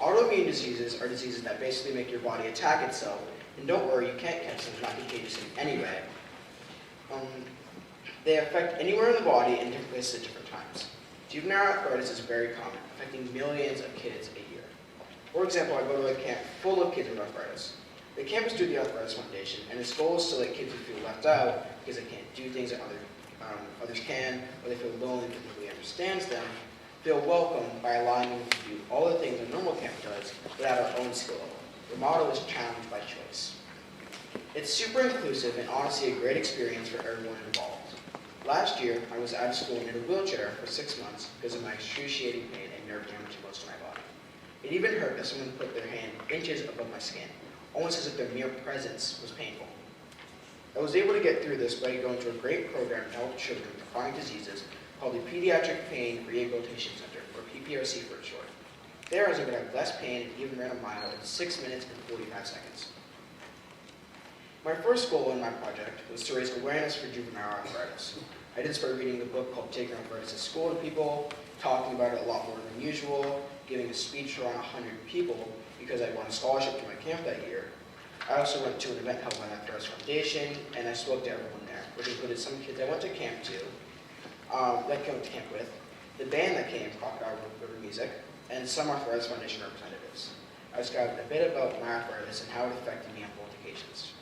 Autoimmune diseases are diseases that basically make your body attack itself, and don't worry, you can't catch them, not contagious in any way. They affect anywhere in the body in different places at different times. Juvenile arthritis is very common, affecting millions of kids a year. For example, I go to a camp full of kids with arthritis. The camp is through the Arthritis Foundation, and its goal is to let kids who feel left out because they can't do things that others can, or they feel lonely because nobody understands them, feel welcome by allowing them to do all the things a normal camp does, but at our own skill level. The motto is challenge by choice. It's super inclusive and honestly a great experience for everyone involved. Last year, I was out of school in a wheelchair for 6 months because of my excruciating pain and nerve damage to most of my body. It even hurt as someone put their hand inches above my skin, almost as if their mere presence was painful. I was able to get through this by going to a great program to help children with chronic diseases called the Pediatric Pain Rehabilitation Center, or PPRC for short. There, I was able to have less pain and even ran a mile in 6 minutes and 45 seconds. My first goal in my project was to raise awareness for juvenile arthritis. I did start reading a book called Taking Arthritis to School to People, talking about it a lot more than usual, giving a speech to around 100 people because I won a scholarship to my camp that year. I also went to an event held by the Arthritis Foundation, and I spoke to everyone there, which included some kids I went to camp with, the band that came, Crocodile River Music, and some Arthritis Foundation representatives. I described a bit about my arthritis and how it affected me on both occasions.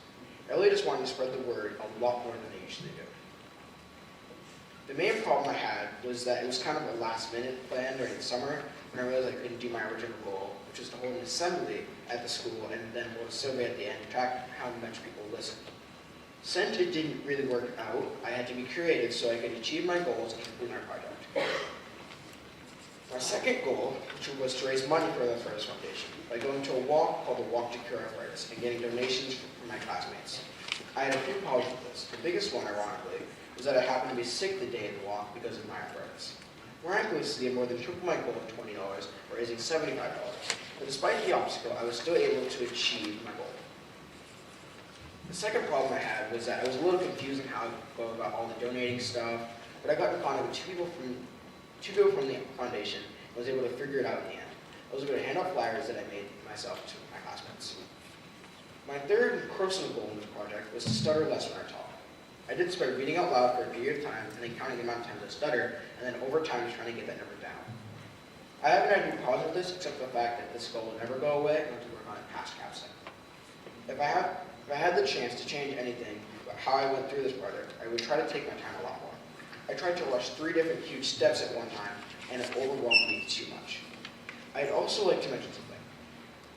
I really just wanted to spread the word a lot more than I usually do. The main problem I had was that it was kind of a last-minute plan during the summer when I realized I couldn't do my original goal, which was to hold an assembly at the school and then hold a survey at the end to track how much people listened. Since it didn't really work out, I had to be creative so I could achieve my goals and complete my project. My second goal, which was to raise money for the Arthritis Foundation, by going to a walk called the Walk to Cure Arthritis and getting donations from my classmates. I had a few problems with this. The biggest one, ironically, was that I happened to be sick the day of the walk because of my arthritis. Miraculously, I more than tripled my goal of $20, raising $75. But despite the obstacle, I was still able to achieve my goal. The second problem I had was that I was a little confused on how to go about all the donating stuff, but I got in contact with two people from the foundation and was able to figure it out in the end. I was able to hand out flyers that I made myself to my classmates. My third personal goal in this project was to stutter less when I talk. I did start reading out loud for a period of time and then counting the amount of times I stutter, and then over time just trying to get that number down. I haven't had any problems with this except for the fact that this goal will never go away and I have to work on it past Capstone. If I had the chance to change anything about how I went through this project, I would try to take my time a lot more. I tried to rush 3 different huge steps at one time, and it overwhelmed me too much. I'd also like to mention something.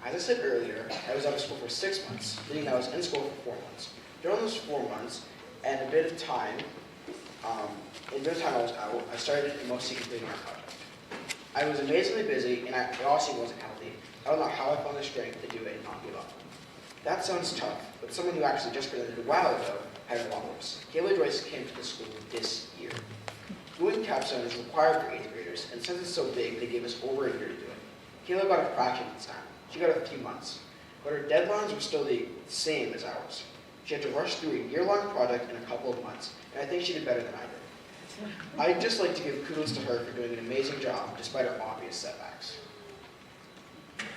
As I said earlier, I was out of school for 6 months, meaning I was in school for 4 months. During those 4 months, and a bit of time I was out, I started mostly completing my project. I was amazingly busy, and it also wasn't healthy. I don't know how I found the strength to do it and not give up. That sounds tough, but someone who actually just presented a while ago had it a lot worse. Kayla Durst came to the school this year. Doing Capstone is required for 8th graders, and since it's so big, they gave us over a year to do it. Kayla got a fraction this time. She got a few months, but her deadlines were still the same as ours. She had to rush through a year-long project in a couple of months, and I think she did better than I did. I'd just like to give kudos to her for doing an amazing job despite her obvious setbacks.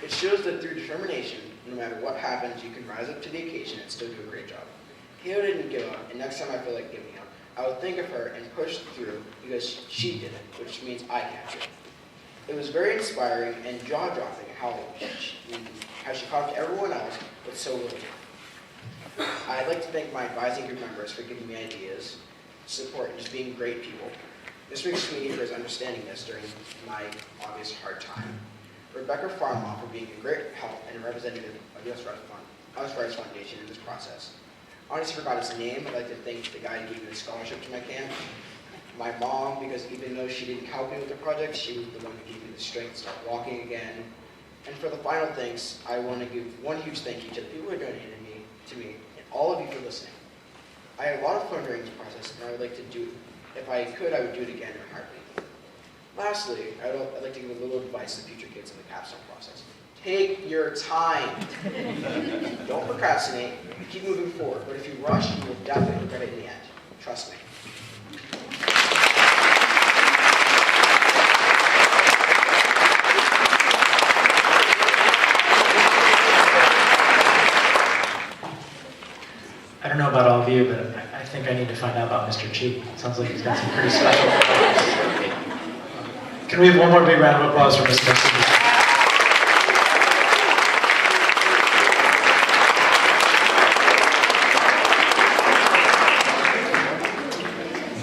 It shows that through determination, no matter what happens, you can rise up to the occasion and still do a great job. Kayla didn't give up, and next time I feel like giving up, I would think of her and push through because she did it, which means I can too. It was very inspiring and jaw-dropping how she caught up to everyone else with so little time. I'd like to thank my advising group members for giving me ideas, support, and just being great people. Mr. McSweeney for his understanding this during my obvious hard time. Rebecca Farnlaw for being a great help and a representative of the Arthritis Foundation in this process. I honestly forgot his name. I'd like to thank the guy who gave me the scholarship to my camp. My mom, because even though she didn't help me with the project, she was the one who gave me the strength to start walking again. And for the final thanks, I want to give one huge thank you to the people who donated to me, and all of you for listening. I had a lot of fun during this process, and I would like to do, if I could, I would do it again in a heartbeat. Lastly, I'd like to give a little advice to future kids in the Capstone process. Take your time. Don't procrastinate, keep moving forward, but if you rush, you will definitely regret it in the end. Trust me. I don't know about all of you, but I think I need to find out about Mr. Chi. Sounds like he's got some pretty special qualities. Can we have one more big round of applause for Mr. Simpson?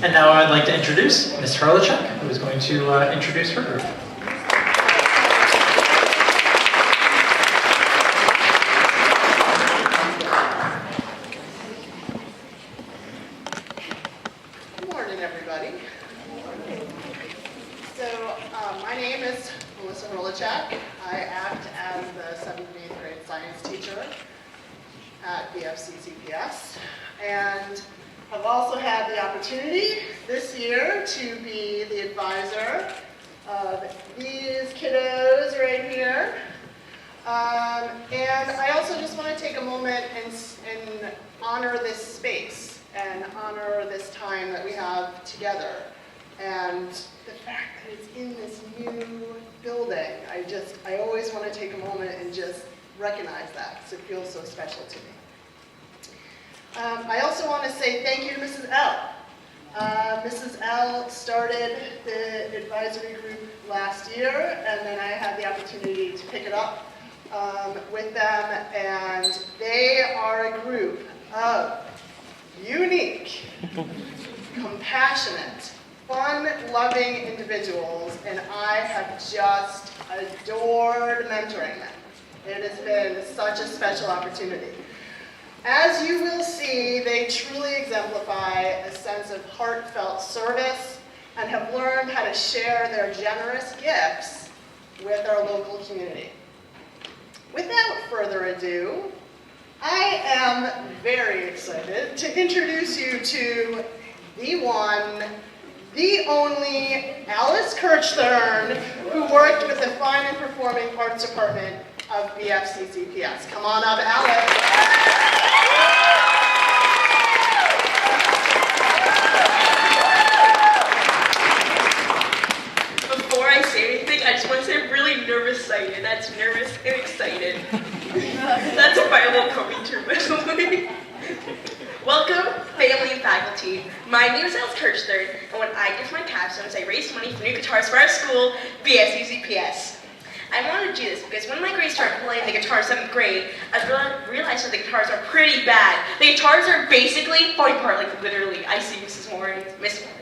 And now I'd like to introduce Ms. Hurlichuk, who is going to introduce her group. Good morning, everybody. So, my name is Melissa Hurlichuk. I act as the 7th and 8th grade science teacher at BFCCPS. And I've also had the opportunity this year to be the advisor of these kiddos right here. And I also just want to take a moment and honor this space and honor this time that we have together. And the fact that it's in this new building, I always want to take a moment and just recognize that because it feels so special to me. I also want to say thank you to Mrs. L. Mrs. L started the advisory group last year, and then I had the opportunity to pick it up with them, and they are a group of unique, compassionate, fun-loving individuals, and I have just adored mentoring them. It has been such a special opportunity. As you will see, they truly exemplify a sense of heartfelt service and have learned how to share their generous gifts with our local community. Without further ado, I am very excited to introduce you to the one, the only Alice Curt Stern, who worked with the Fine and Performing Arts Department of BFCCPS. Come on up, Alice. Before I say anything, I just want to say I'm really nervous-sighted. That's nervous and excited. That's a Bible quoting term, by the way. Welcome, family and faculty. My name is Alice Curt Stern, and when I did my capstones, I raised money for new guitars for our school, BFCCPS. I wanted to do this because when my grades started playing the guitar in 7th grade, I realized that the guitars are pretty bad. The guitars are basically falling apart, like literally. I see Mrs. Warren, Miss Warren.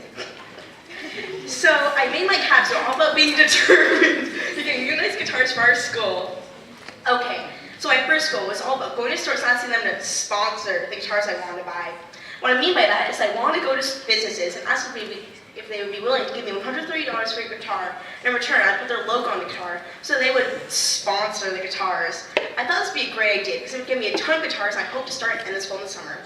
So I made my capstone all about being determined to get new nice guitars for our school. Okay, so my first goal was all about going to stores and asking them to sponsor the guitars I wanted to buy. What I mean by that is I want to go to businesses and ask if they would be willing to give me $130 for a guitar, and in return I'd put their logo on the guitar so they would sponsor the guitars. I thought this would be a great idea because it would give me a ton of guitars and I hope to start and end this goal in the summer.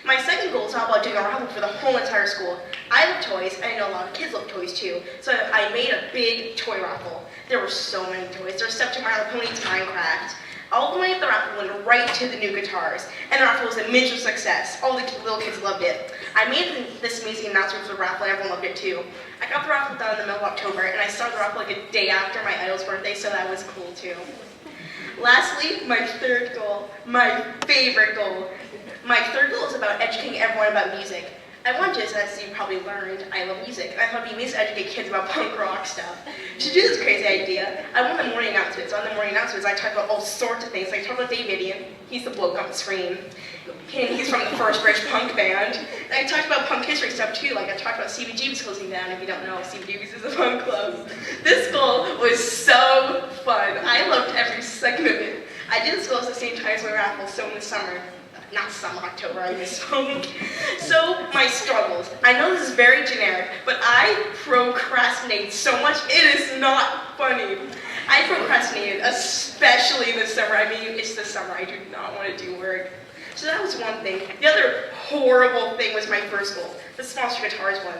My second goal is all about doing a raffle for the whole entire school. I love toys, and I know a lot of kids love toys too, so I made a big toy raffle. There were so many toys. There was stuff to My Little Pony to Minecraft. All the money of the raffle went right to the new guitars, and the raffle was a major success. All the little kids loved it. I made this amazing announcement for the raffle, and everyone loved it too. I got the raffle done in the middle of October, and I started the raffle like a day after my idol's birthday, so that was cool too. Lastly, my third goal, my favorite goal. My third goal is about educating everyone about music. I want to, as you probably learned, I love music, and I thought it'd be amazing to educate kids about punk rock stuff. To do this crazy idea, I want the morning announcements. On the morning announcements, I talk about all sorts of things. Like, I talk about Dave Idiot. He's the bloke on the screen. And he's from the first British punk band. And I talked about punk history stuff too. Like, I talked about CBGB's closing down. If you don't know, CBGB's is a punk club. This goal was so fun. I loved every second of it. I did this goal at the same time as my raffle, so in the summer. Not summer, October, I misspoke. So, my struggles. I know this is very generic, but I procrastinate so much, it is not funny. I procrastinated, especially this summer. I mean, it's the summer, I do not want to do work. So that was one thing. The other horrible thing was my first goal, the sponsor guitars one.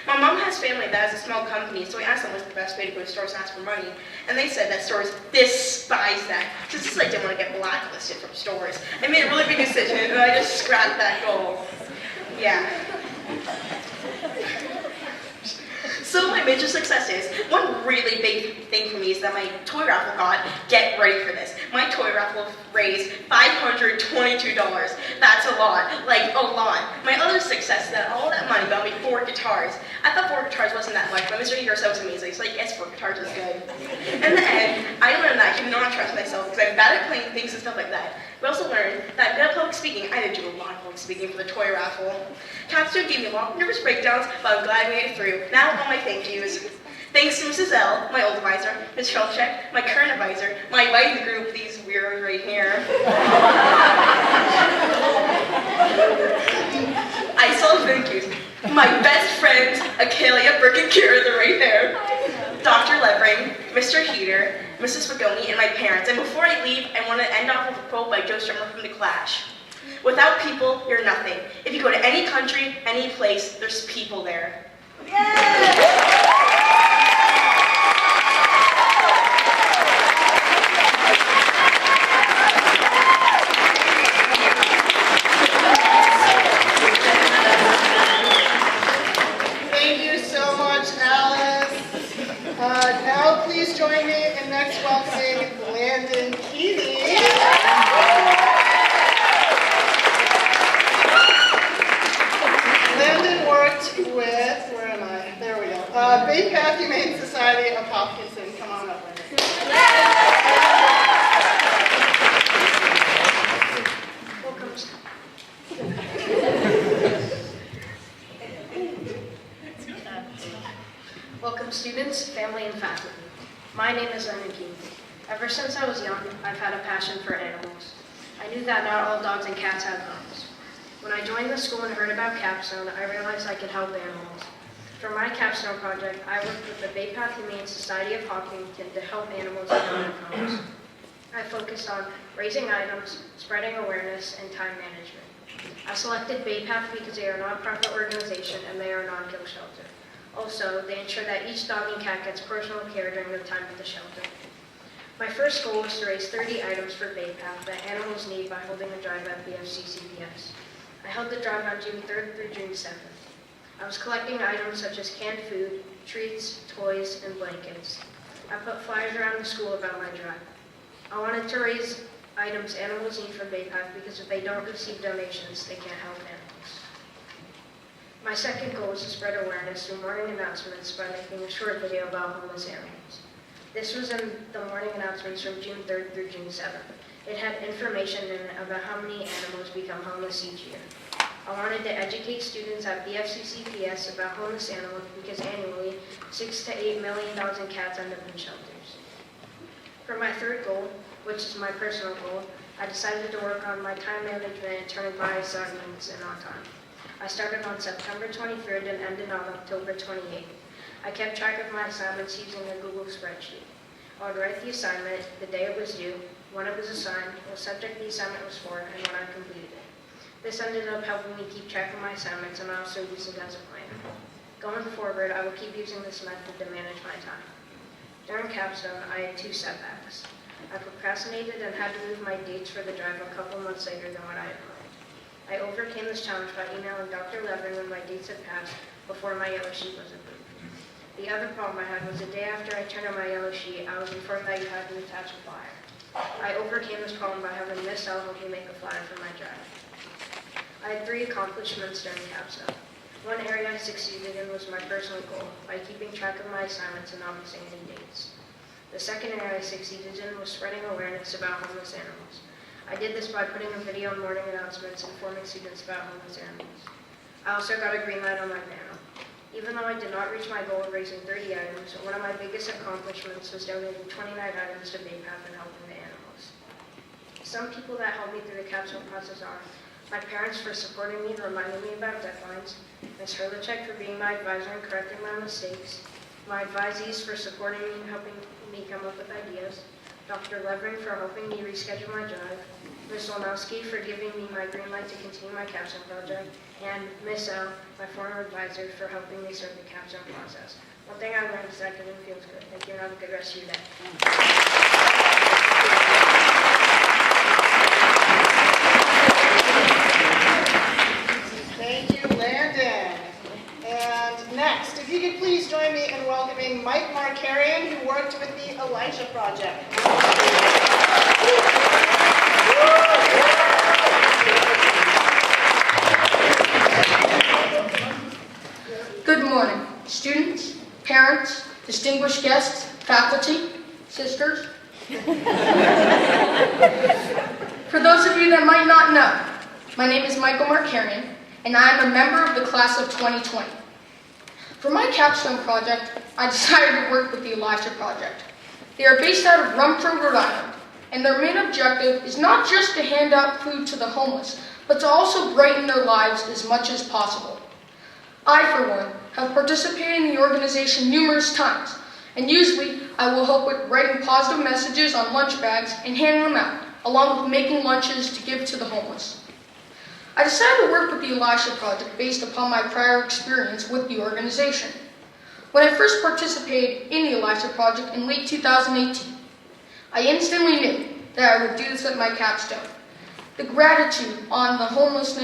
My mom has family that has a small company, so I asked them what's the best way to go to stores and ask for money. And they said that stores despise that. Just as I didn't want to get blacklisted from stores. I made a really big decision, and I just scrapped that goal. Yeah. So my major success is, one really big thing for me is that my toy raffle got, get ready for this. My toy raffle raised $522. That's a lot, like a lot. My other success is that all that money got me 4 guitars. I thought 4 guitars wasn't that much, but Mr. Igor said it was amazing, so I guess 4 guitars is good. In the end, I learned that I cannot trust myself because I'm bad at playing things and stuff like that. We also learned that I'm good at public speaking. I did do a lot of public speaking for the toy raffle. Capstone gave me a lot of nervous breakdowns, but I'm glad I made it through. Now all my thank yous. Thanks to Mrs. L, my old advisor, Ms. Shelchek, my current advisor, my advising group, these weirdos right here. I still have thank yous. My best friends, Kayla Durst and Kira, they're right there. Dr. Levering, Mr. Heater, Mrs. Fagoni, and my parents. And before I leave, I want to end off with a quote by Joe Strummer from The Clash. Without people, you're nothing. If you go to any country, any place, there's people there. Thank you so much, Alice. Now please join me in next welcoming Landon Keeney. Landon worked with, where am I? There we go. Bay Path Humane Society of Hopkinton. Come on up, Landon. Welcome students, family, and faculty. My name is Landon Keeney. Ever since I was young, I've had a passion for animals. I knew that not all dogs and cats have homes. When I joined the school and heard about Capstone, I realized I could help animals. For my Capstone project, I worked with the Bay Path Humane Society of Hopkinton to help animals in their homes. I focused on raising items, spreading awareness, and time management. I selected Bay Path because they are a nonprofit organization and they are a non-kill shelter. Also, they ensure that each dog and cat gets personal care during their time at the shelter. My first goal was to raise 30 items for Bay Path that animals need by holding a drive at BFCCPS. I held the drive on June 3rd through June 7th. I was collecting items such as canned food, treats, toys, and blankets. I put flyers around the school about my drive. I wanted to raise items animals need from Bay Path because if they don't receive donations, they can't help animals. My second goal was to spread awareness through morning announcements by making a short video about homeless animals. This was in the morning announcements from June 3rd through June 7th. It had information in it about how many animals become homeless each year. I wanted to educate students at BFCCPS about homeless animals because annually, 6 to 8 million dogs and cats end up in shelters. For my third goal, which is my personal goal, I decided to work on my time management and turning my assignments in on time. I started on September 23rd and ended on October 28th. I kept track of my assignments using a Google spreadsheet. I would write the assignment, the day it was due, when it was assigned, what subject the assignment was for, and when I completed it. This ended up helping me keep track of my assignments and I also use it as a planner. Going forward, I will keep using this method to manage my time. During Capstone, I had 2 setbacks. I procrastinated and had to move my dates for the drive a couple months later than what I had planned. I overcame this challenge by emailing Dr. Levin when my dates had passed before my yellow sheet was approved. The other problem I had was the day after I turned in my yellow sheet, I was informed that you had to attach a flyer. I overcame this problem by having Miss L help me make a flyer for my drive. I had 3 accomplishments during Capstone. One area I succeeded in was my personal goal, by keeping track of my assignments and not missing any dates. The second area I succeeded in was spreading awareness about homeless animals. I did this by putting a video on morning announcements and informing students about homeless animals. I also got a green light on my panel. Even though I did not reach my goal of raising 30 items, one of my biggest accomplishments was donating 29 items to Bay Path and helping the animals. Some people that helped me through the Capstone process are my parents for supporting me and reminding me about deadlines, Ms. Hurlichek for being my advisor and correcting my mistakes, my advisees for supporting me and helping me come up with ideas, Dr. Levering for helping me reschedule my drive, Ms. Olnowski for giving me my green light to continue my capstone project, and Ms. L, my former advisor, for helping me start the capstone process. One thing I learned is that giving feels good. Thank you and have a good rest of your day. Thank you, Landon. And next, if you could please join me in welcoming Mike McCary, who worked with the Elisha Project. Good morning, students, parents, distinguished guests, faculty, sisters. For those of you that might not know, my name is Michael Markarian, and I am a member of the class of 2020. For my capstone project, I decided to work with the Elisha Project. They are based out of Rumford, Rhode Island, and their main objective is not just to hand out food to the homeless, but to also brighten their lives as much as possible. I, for one, have participated in the organization numerous times, and usually I will help with writing positive messages on lunch bags and handing them out, along with making lunches to give to the homeless. I decided to work with the Elisha Project based upon my prior experience with the organization. When I first participated in the Elisha Project in late 2018, I instantly knew that I would do this at my capstone. The gratitude on the homeless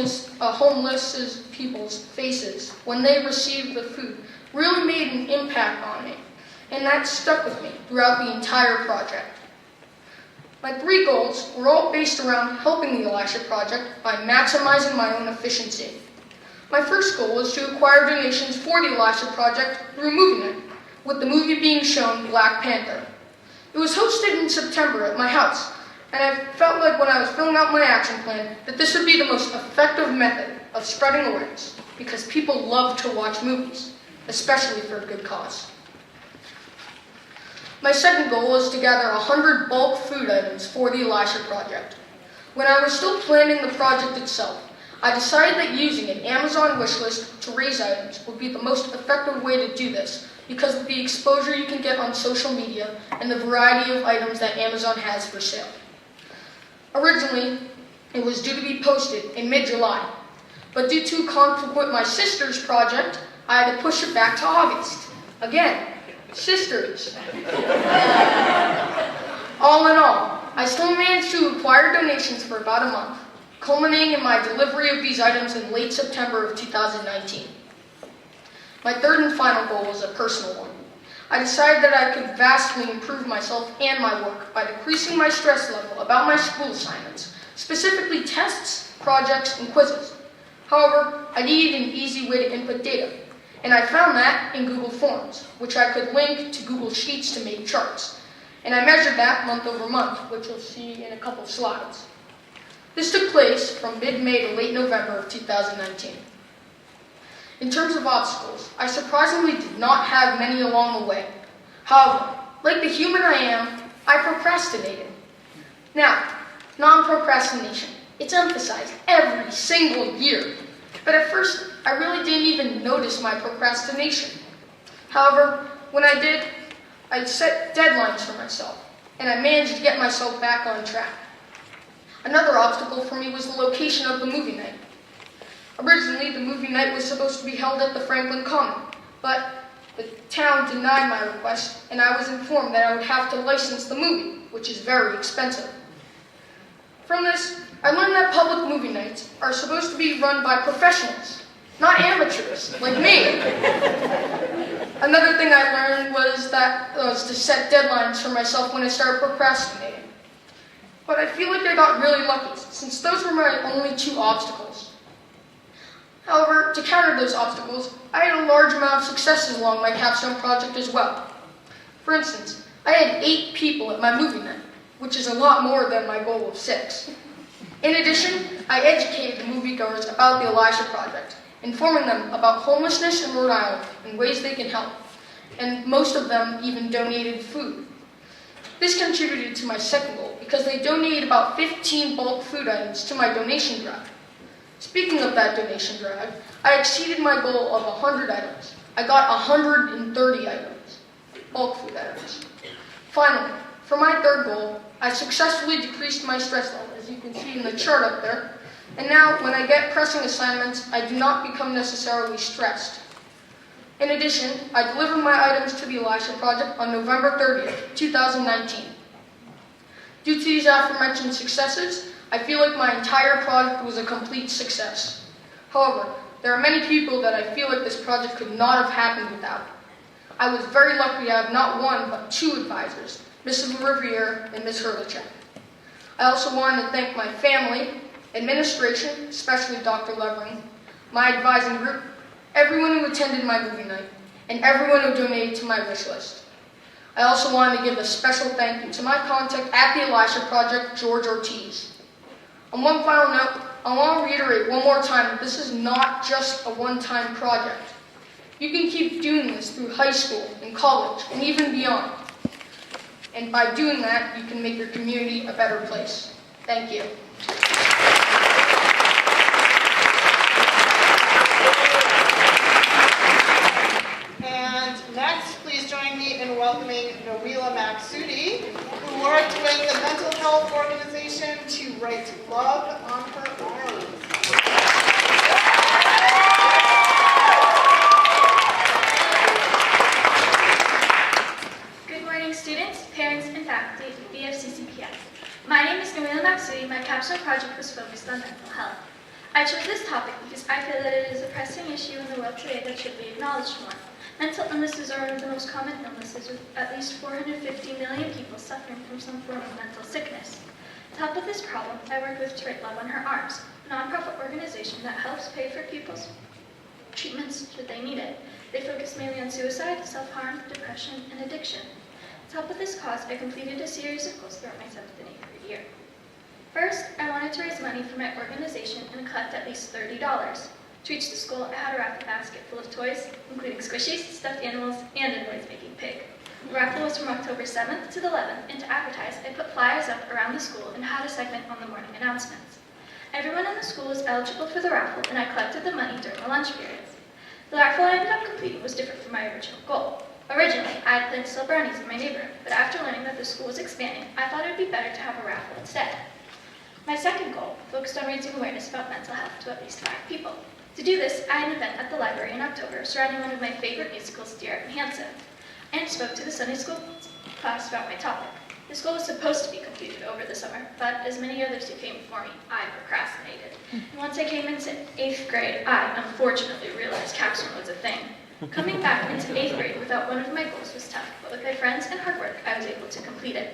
people's faces when they received the food really made an impact on me, and that stuck with me throughout the entire project. My 3 goals were all based around helping the Elisha Project by maximizing my own efficiency. My first goal was to acquire donations for the Elisha Project through movie night, with the movie being shown Black Panther. It was hosted in September at my house, and I felt like when I was filling out my action plan that this would be the most effective method of spreading awareness, because people love to watch movies, especially for a good cause. My second goal was to gather 100 bulk food items for the Elisha Project. When I was still planning the project itself, I decided that using an Amazon wishlist to raise items would be the most effective way to do this, because of the exposure you can get on social media and the variety of items that Amazon has for sale. Originally, it was due to be posted in mid-July, but due to conflict with my sister's project, I had to push it back to August. Again, sisters. All in all, I still managed to acquire donations for about a month, culminating in my delivery of these items in late September of 2019. My third and final goal was a personal one. I decided that I could vastly improve myself and my work by decreasing my stress level about my school assignments, specifically tests, projects, and quizzes. However, I needed an easy way to input data, and I found that in Google Forms, which I could link to Google Sheets to make charts. And I measured that month over month, which you'll see in a couple of slides. This took place from mid-May to late November of 2019. In terms of obstacles, I surprisingly did not have many along the way. However, like the human I am, I procrastinated. Now, non-procrastination, it's emphasized every single year. But at first, I really didn't even notice my procrastination. However, when I did, I set deadlines for myself, and I managed to get myself back on track. Another obstacle for me was the location of the movie night. Originally, the movie night was supposed to be held at the Franklin Common, but the town denied my request, and I was informed that I would have to license the movie, which is very expensive. From this, I learned that public movie nights are supposed to be run by professionals, not amateurs like me. Another thing I learned was to set deadlines for myself when I started procrastinating. But I feel like I got really lucky, since those were my only 2 obstacles. However, to counter those obstacles, I had a large amount of successes along my capstone project as well. For instance, I had 8 people at my movie night, which is a lot more than my goal of 6. In addition, I educated the moviegoers about the Elisha Project, informing them about homelessness in Rhode Island and ways they can help, and most of them even donated food. This contributed to my second goal, because they donated about 15 bulk food items to my donation drive. Speaking of that donation drive, I exceeded my goal of 100 items. I got 130 items, bulk food items. Finally, For my third goal, I successfully decreased my stress level, as you can see in the chart up there. And now, when I get pressing assignments, I do not become necessarily stressed. In addition, I delivered my items to the Elisha Project on November 30th, 2019. Due to these aforementioned successes, I feel like my entire project was a complete success. However, there are many people that I feel like this project could not have happened without. I was very lucky to have not one, but two advisors, Mrs. Riviere and Ms. Hurlichek. I also wanted to thank my family, administration, especially Dr. Levering, my advising group, everyone who attended my movie night, and everyone who donated to my wish list. I also wanted to give a special thank you to my contact at the Elisha Project, George Ortiz. On one final note, I want to reiterate one more time that this is not just a one-time project. You can keep doing this through high school and college and even beyond. And by doing that, you can make your community a better place. Thank you. And next, please join me in welcoming Camila Laxity, who worked with the mental health organization to write Love on Her Arms. Good morning, students, parents, and faculty of BFCCPS. My name is Camila Laxity. My capstone project was focused on mental health. I chose this topic because I feel that it is a pressing issue in the world today that should be acknowledged more. Mental illnesses are one of the most common illnesses, with at least 450 million people suffering from some form of mental sickness. To help with this problem, I worked with To Write Love on Her Arms, a nonprofit organization that helps pay for people's treatments should they need it. They focus mainly on suicide, self-harm, depression, and addiction. To help with this cause, I completed a series of goals throughout my 7th and 8th grade year. First, I wanted to raise money for my organization and collect at least $30. To reach this goal, I had a raffle basket full of toys, including squishies, stuffed animals, and a noise-making pig. The raffle was from October 7th to the 11th, and to advertise, I put flyers up around the school and had a segment on the morning announcements. Everyone in the school was eligible for the raffle, and I collected the money during the lunch periods. The raffle I ended up completing was different from my original goal. Originally, I had planned to sell brownies in my neighborhood, but after learning that the school was expanding, I thought it would be better to have a raffle instead. My second goal focused on raising awareness about mental health to at least 5 people. To do this, I had an event at the library in October surrounding one of my favorite musicals, Dear Evan Hansen, and spoke to the Sunday school class about my topic. This goal was supposed to be completed over the summer, but as many others who came before me, I procrastinated. And once I came into 8th grade, I unfortunately realized capstone was a thing. Coming back into 8th grade without one of my goals was tough, but with my friends and hard work, I was able to complete it.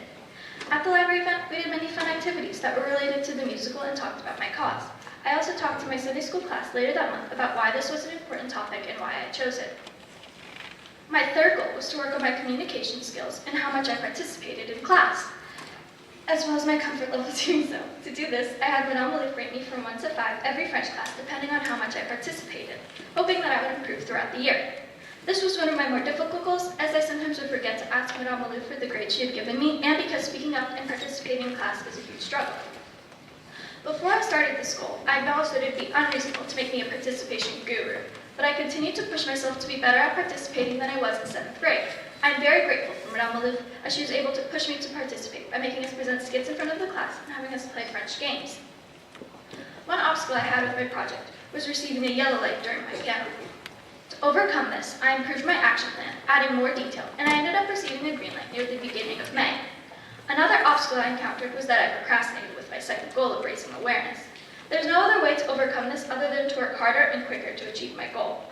At the library event, we did many fun activities that were related to the musical and talked about my cause. I also talked to my Sunday school class later that month about why this was an important topic and why I chose it. My third goal was to work on my communication skills and how much I participated in class, as well as my comfort level doing so. To do this, I had Madame Malif rate me from 1 to 5 every French class, depending on how much I participated, hoping that I would improve throughout the year. This was one of my more difficult goals, as I sometimes would forget to ask Madame Malif for the grade she had given me, and because speaking up and participating in class is a huge struggle. Before I started this goal, I acknowledged that it would be unreasonable to make me a participation guru, but I continued to push myself to be better at participating than I was in 7th grade. I am very grateful for Madame Malif, as she was able to push me to participate by making us present skits in front of the class and having us play French games. One obstacle I had with my project was receiving a yellow light during my piano. To overcome this, I improved my action plan, adding more detail, and I ended up receiving a green light near the beginning of May. Another obstacle I encountered was that I procrastinated with my second goal of raising awareness. There's no other way to overcome this other than to work harder and quicker to achieve my goal.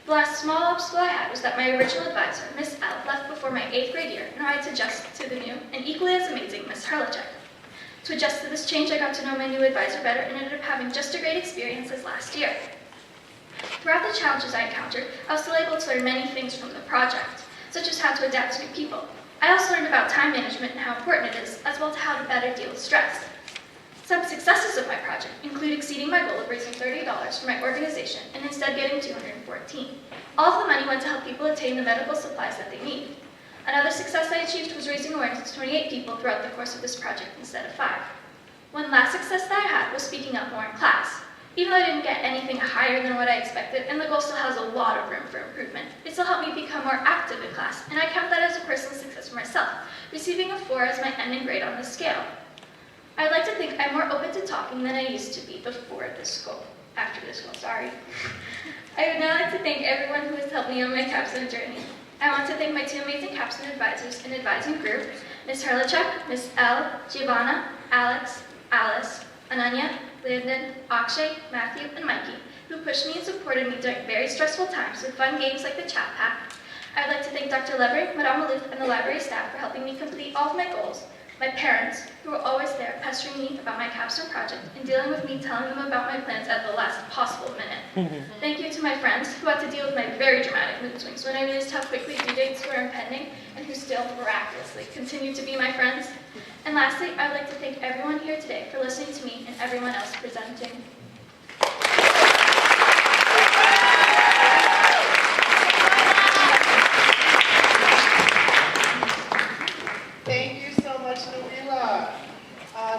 The last small obstacle I had was that my original advisor, Miss L, left before my 8th grade year, and I had to adjust to the new and equally as amazing Miss Hurlichek. To adjust to this change, I got to know my new advisor better and ended up having just a great experience as last year. Throughout the challenges I encountered, I was still able to learn many things from the project, such as how to adapt to new people. I also learned about time management and how important it is, as well as how to better deal with stress. Some successes of my project include exceeding my goal of raising $30 for my organization and instead getting $214. All of the money went to help people obtain the medical supplies that they need. Another success I achieved was raising awareness to 28 people throughout the course of this project instead of 5. One last success that I had was speaking up more in class. Even though I didn't get anything higher than what I expected, and the goal still has a lot of room for improvement, it still helped me become more active in class, and I count that as a personal success for myself, receiving receiving a 4 as my ending grade on the scale. I'd like to think I'm more open to talking than I used to be after this school, sorry. I would now like to thank everyone who has helped me on my capstone journey. I want to thank my 2 amazing capstone advisors and advising group, Ms. Harlichuk, Ms. L, Giovanna, Alex, Alice, Ananya, Landon, Akshay, Matthew, and Mikey, who pushed me and supported me during very stressful times with fun games like the Chat Pack. I'd like to thank Dr. Levery, Madame Maloof, and the library staff for helping me complete all of my goals. My parents, who were always there pestering me about my capstone project and dealing with me telling them about my plans at the last possible minute. Thank you to my friends who had to deal with my very dramatic mood swings when I realized how quickly due dates were impending and who still miraculously continue to be my friends. And lastly, I'd like to thank everyone here today for listening to me and everyone else presenting. Thank you so much, Nabila.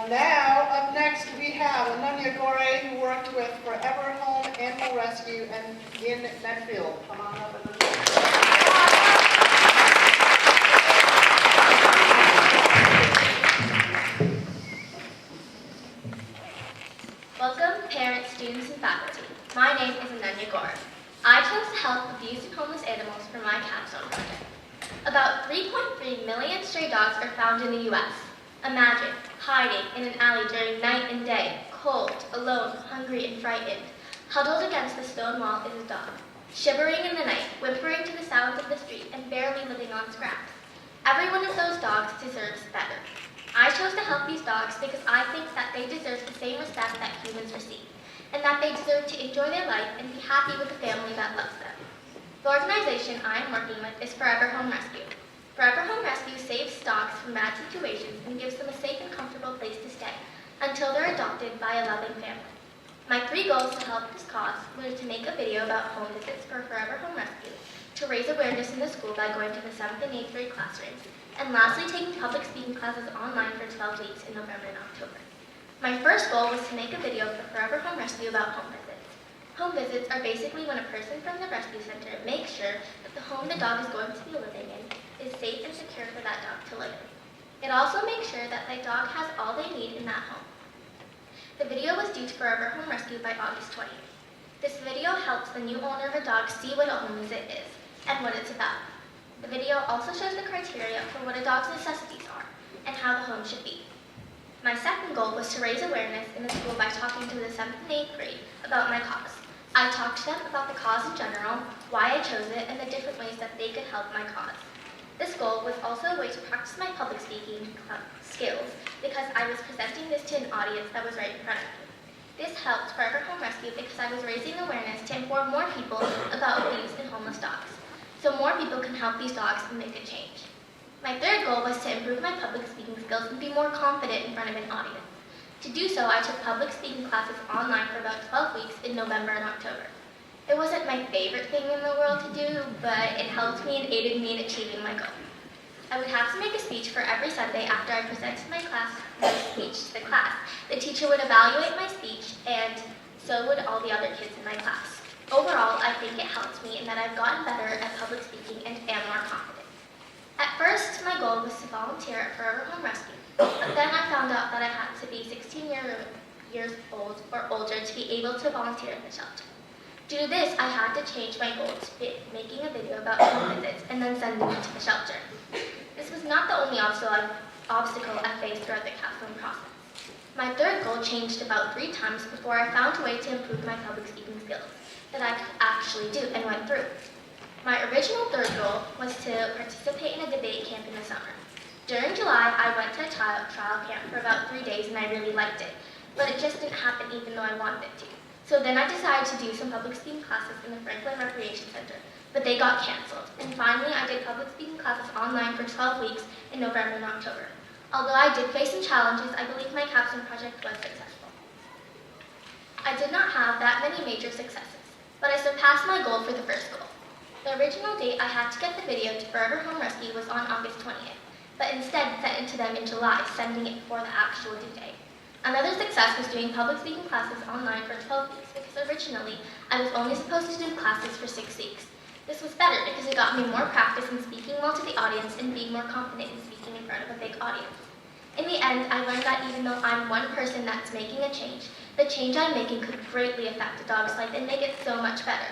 Now, up next, we have Nikki Ever, who worked with Forever Home Animal Rescue and in Medfield. Come on up. Welcome, parents, students, and faculty. My name is Nikki Ever. I chose to help abused and homeless animals for my capstone project. About 3.3 million stray dogs are found in the U.S. Imagine hiding in an alley during night and day, cold, alone, hungry, and frightened. Huddled against the stone wall is a dog, shivering in the night, whimpering to the sounds of the street, and barely living on scraps. Every one of those dogs deserves better. I chose to help these dogs because I think that they deserve the same respect that humans receive, and that they deserve to enjoy their life and be happy with the family that loves them. The organization I am working with is Forever Home Rescue. Forever Home Rescue saves dogs from bad situations and gives them a safe and comfortable place to stay until they're adopted by a loving family. My 3 goals to help this cause were to make a video about home visits for Forever Home Rescue, to raise awareness in the school by going to the 7th and 8th grade classrooms, and lastly taking public speaking classes online for 12 weeks in November and October. My first goal was to make a video for Forever Home Rescue about home visits. Home visits are basically when a person from the rescue center makes sure that the home the dog is going to be living in is safe and secure for that dog to live in. It also makes sure that the dog has all they need in that home. The video was due to Forever Home Rescue by August 20th. This video helps the new owner of a dog see what a home visit is and what it's about. The video also shows the criteria for what a dog's necessities are and how the home should be. My second goal was to raise awareness in the school by talking to the 7th and 8th grade about my cause. I talked to them about the cause in general, why I chose it, and the different ways that they could help my cause. This goal was also a way to practice my public speaking skills because I was presenting this to an audience that was right in front of me. This helped Forever Home Rescue because I was raising awareness to inform more people about abused and homeless dogs, so more people can help these dogs and make a change. My third goal was to improve my public speaking skills and be more confident in front of an audience. To do so, I took public speaking classes online for about 12 weeks in November and October. It wasn't my favorite thing in the world to do, but it helped me and aided me in achieving my goal. I would have to make a speech for every Sunday after I presented my speech to the class. The teacher would evaluate my speech, and so would all the other kids in my class. Overall, I think it helped me in that I've gotten better at public speaking and am more confident. At first, my goal was to volunteer at Forever Home Rescue, but then I found out that I had to be 16 years old or older to be able to volunteer in the shelter. Due to this, I had to change my goal to making a video about home visits and then sending it to the shelter. This was not the only obstacle I faced throughout the capstone process. My third goal changed about 3 times before I found a way to improve my public speaking skills that I could actually do and went through. My original third goal was to participate in a debate camp in the summer. During July, I went to a trial camp for about 3 days and I really liked it, but it just didn't happen even though I wanted it to. So then I decided to do some public speaking classes in the Franklin Recreation Center, but they got canceled. And finally, I did public speaking classes online for 12 weeks in November and October. Although I did face some challenges, I believe my capstone project was successful. I did not have that many major successes, but I surpassed my goal for the first goal. The original date I had to get the video to Forever Home Rescue was on August 20th, but instead sent it to them in July, sending it before the actual due date. Another success was doing public speaking classes online for 12 weeks because originally I was only supposed to do classes for 6 weeks. This was better because it got me more practice in speaking well to the audience and being more confident in speaking in front of a big audience. In the end, I learned that even though I'm one person that's making a change, the change I'm making could greatly affect a dog's life and make it so much better.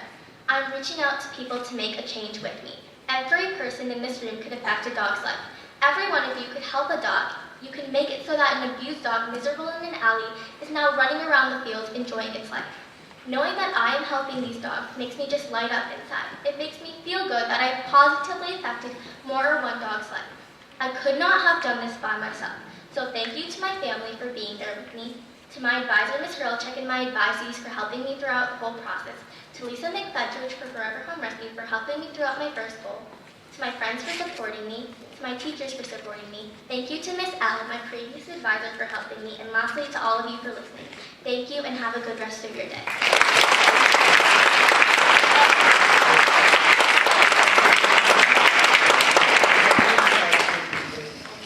I'm reaching out to people to make a change with me. Every person in this room could affect a dog's life. Every one of you could help a dog. You can make it so that an abused dog miserable in an alley is now running around the field enjoying its life. Knowing that I am helping these dogs makes me just light up inside. It makes me feel good that I've positively affected more than one dog's life. I could not have done this by myself. So thank you to my family for being there with me, to my advisor, Ms. Girlcheck, and my advisees for helping me throughout the whole process, to Lisa McFedgeridge for Forever Home Rescue for helping me throughout my first goal, to my friends for supporting me, to my teachers for supporting me. Thank you to Miss L, my previous advisor, for helping me, and lastly to all of you for listening. Thank you and have a good rest of your day.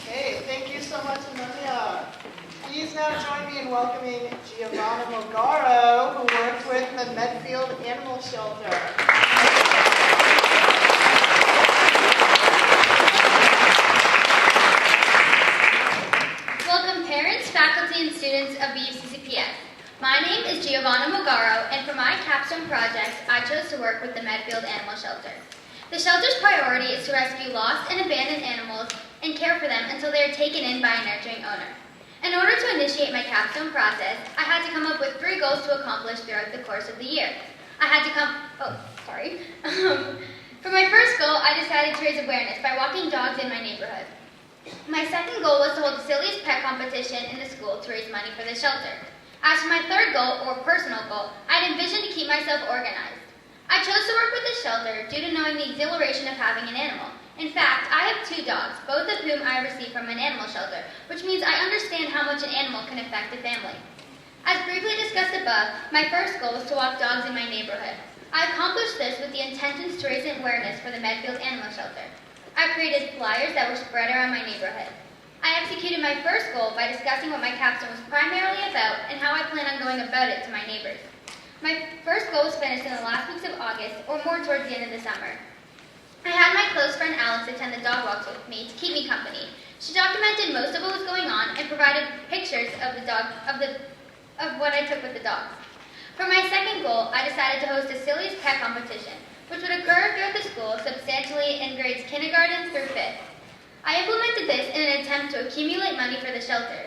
Okay, thank you so much, Amelia. Please now join me in welcoming Giovanna Megara, who worked with the Medfield Animal Shelter. Welcome parents, faculty, and students of BUCCPS. My name is Giovanna Megara, and for my capstone project, I chose to work with the Medfield Animal Shelter. The shelter's priority is to rescue lost and abandoned animals and care for them until they are taken in by a nurturing owner. In order to initiate my capstone process, I had to come up with 3 goals to accomplish throughout the course of the year. For my first goal, I decided to raise awareness by walking dogs in my neighborhood. My second goal was to hold the silliest pet competition in the school to raise money for the shelter. As for my third goal, or personal goal, I had envisioned to keep myself organized. I chose to work with the shelter due to knowing the exhilaration of having an animal. In fact, I have 2 dogs, both of whom I received from an animal shelter, which means I understand how much an animal can affect a family. As briefly discussed above, my first goal was to walk dogs in my neighborhood. I accomplished this with the intentions to raise awareness for the Medfield Animal Shelter. I created flyers that were spread around my neighborhood. I executed my first goal by discussing what my capstone was primarily about and how I plan on going about it to my neighbors. My first goal was finished in the last weeks of August, or more towards the end of the summer. I had my close friend Alex attend the dog walks with me to keep me company. She documented most of what was going on and provided pictures of what I took with the dogs. For my second goal, I decided to host a silliest pet competition, which would occur throughout the school substantially in grades kindergarten through 5th. I implemented this in an attempt to accumulate money for the shelter.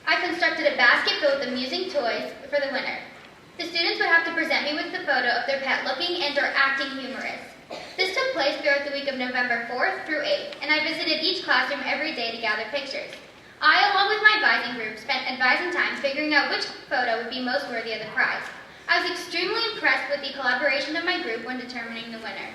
I constructed a basket filled with amusing toys for the winner. The students would have to present me with the photo of their pet looking and or acting humorous. This took place throughout the week of November 4th through 8th, and I visited each classroom every day to gather pictures. I, along with my advising group, spent advising time figuring out which photo would be most worthy of the prize. I was extremely impressed with the collaboration of my group when determining the winner.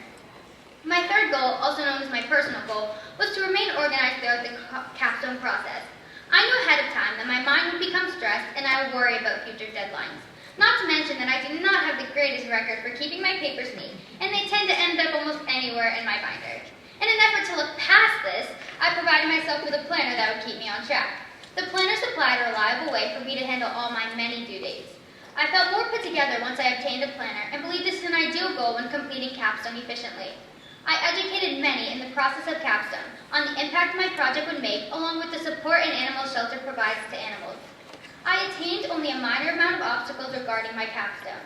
My third goal, also known as my personal goal, was to remain organized throughout the capstone process. I knew ahead of time that my mind would become stressed and I would worry about future deadlines. Not to mention that I do not have the greatest record for keeping my papers neat, and they tend to end up almost anywhere in my binder. In an effort to look past this, I provided myself with a planner that would keep me on track. The planner supplied a reliable way for me to handle all my many due dates. I felt more put together once I obtained a planner and believe this is an ideal goal when completing capstone efficiently. I educated many in the process of capstone on the impact my project would make, along with the support an animal shelter provides to animals. I attained only a minor amount of obstacles regarding my capstone.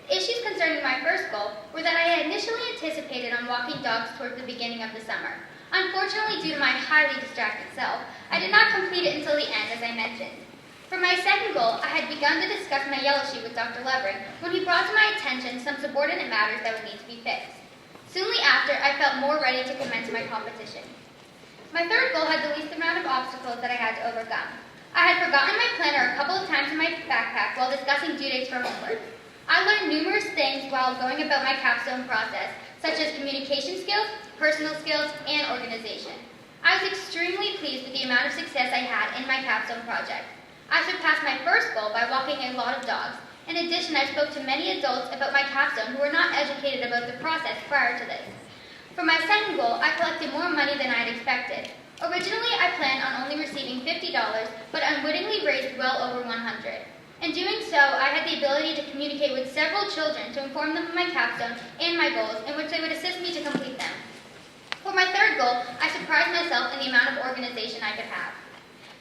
The issues concerning my first goal were that I had initially anticipated on walking dogs toward the beginning of the summer. Unfortunately, due to my highly distracted self, I did not complete it until the end, as I mentioned. For my second goal, I had begun to discuss my yellow sheet with Dr. Levering when he brought to my attention some subordinate matters that would need to be fixed. Soonly after, I felt more ready to commence my competition. My third goal had the least amount of obstacles that I had to overcome. I had forgotten my planner a couple of times in my backpack while discussing due dates for homework. I learned numerous things while going about my capstone process, such as communication skills, personal skills, and organization. I was extremely pleased with the amount of success I had in my capstone project. I surpassed my first goal by walking a lot of dogs. In addition, I spoke to many adults about my capstone who were not educated about the process prior to this. For my second goal, I collected more money than I had expected. Originally, I planned on only receiving $50, but unwittingly raised well over $100. In doing so, I had the ability to communicate with several children to inform them of my capstone and my goals, in which they would assist me to complete them. For my third goal, I surprised myself in the amount of organization I could have.